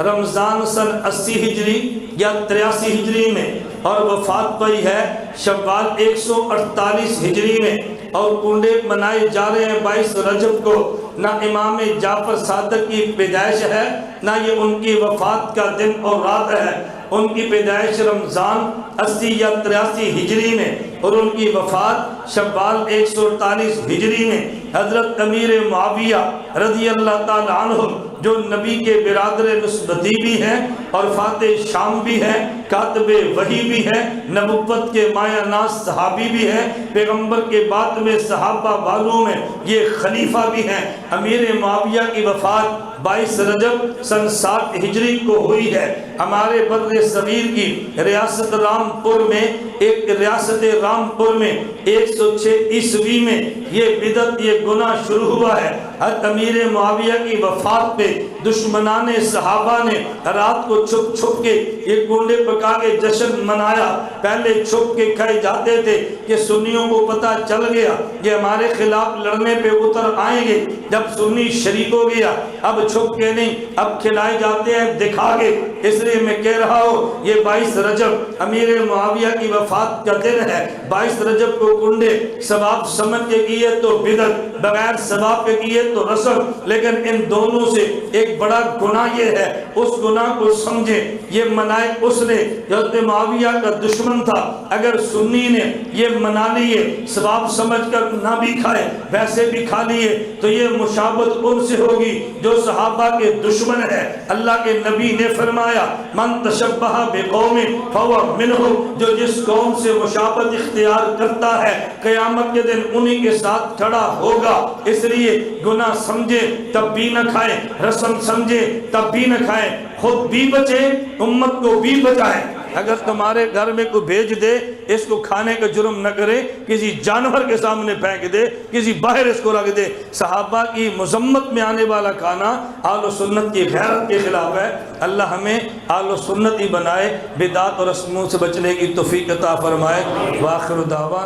رمضان سن 80 ہجری یا 83 ہجری میں اور وفات پائی ہے شوال 148 ہجری میں، اور کنڈے منائے جا رہے ہیں 22 رجب کو۔ نہ امام جعفر صادق کی پیدائش ہے، نہ یہ ان کی وفات کا دن اور رات ہے۔ ان کی پیدائش رمضان 80 یا 83 ہجری میں اور ان کی وفات شوال 148 ہجری میں۔ حضرت امیر معاویہ رضی اللہ تعالی عنہ جو نبی کے برادر نسبتی بھی ہیں اور فاتح شام بھی ہیں، کاتب وحی بھی ہیں، نبوت کے مایہ ناز صحابی بھی ہیں، پیغمبر کے بعد میں صحابہ والوں میں یہ خلیفہ بھی ہیں۔ امیر معاویہ کی وفات 22 رجب سن 7 ہجری کو ہوئی ہے۔ ہمارے بر صغیر کی ریاست رامپور میں، ایک ریاست رامپور میں 106 عیسوی میں یہ بدعت، یہ گناہ شروع ہوا ہے۔ حضرت امیر معاویہ کی وفات پہ دشمنان صحابہ نے رات کو چھپ چھپ کے یہ کنڈے پکا کے جشن منایا۔ پہلے چھپ کے کھائے جاتے تھے کہ سنیوں کو پتہ چل گیا یہ ہمارے خلاف لڑنے پہ اتر آئیں گے۔ جب سنی شریک ہو گیا اب چھپ کے نہیں، اب کھلائے جاتے ہیں دکھا کے۔ اس لیے میں کہہ رہا ہوں یہ 22 رجب امیر معاویہ کی وفات کا دن ہے۔ 22 رجب کو کنڈے ثواب سمجھ کے کیے تو بدعت، بغیر ثواب کے کیے تو رسم۔ لیکن ان دونوں سے ایک بڑا گناہ یہ ہے، اس گناہ کو سمجھیں، یہ منائے اس نے جو حضرت معاویہ کا دشمن تھا۔ اگر سنی نے یہ منا لیے، ثواب سمجھ کر نہ بھی کھائے ویسے بھی کھا لیے، تو یہ مشابہت ان سے ہوگی جو صحابہ کے دشمن ہے۔ اللہ کے نبی نے فرمایا من تشبہ بقوم فہو منہم، جو جس قوم سے مشابہت اختیار کرتا ہے قیامت کے دن انہی کے ساتھ کھڑا ہوگا۔ اس لیے گناہ سمجھے تب بھی نہ کھائیں، رسم سمجھے تب بھی نہ کھائیں، خود بھی بچیں امت کو بھی بچائیں۔ اگر تمہارے گھر میں کوئی بھیج دے اس کو کھانے کا جرم نہ کرے، کسی جانور کے سامنے پھینک دے، کسی باہر اس کو رکھ دے۔ صحابہ کی مذمت میں آنے والا کھانا اہل و سنت کی غیرت کے خلاف ہے۔ اللہ ہمیں اہل و سنت ہی بنائے، بدعات اور رسموں سے بچنے کی توفیق عطا فرمائے۔ وآخر دعوانا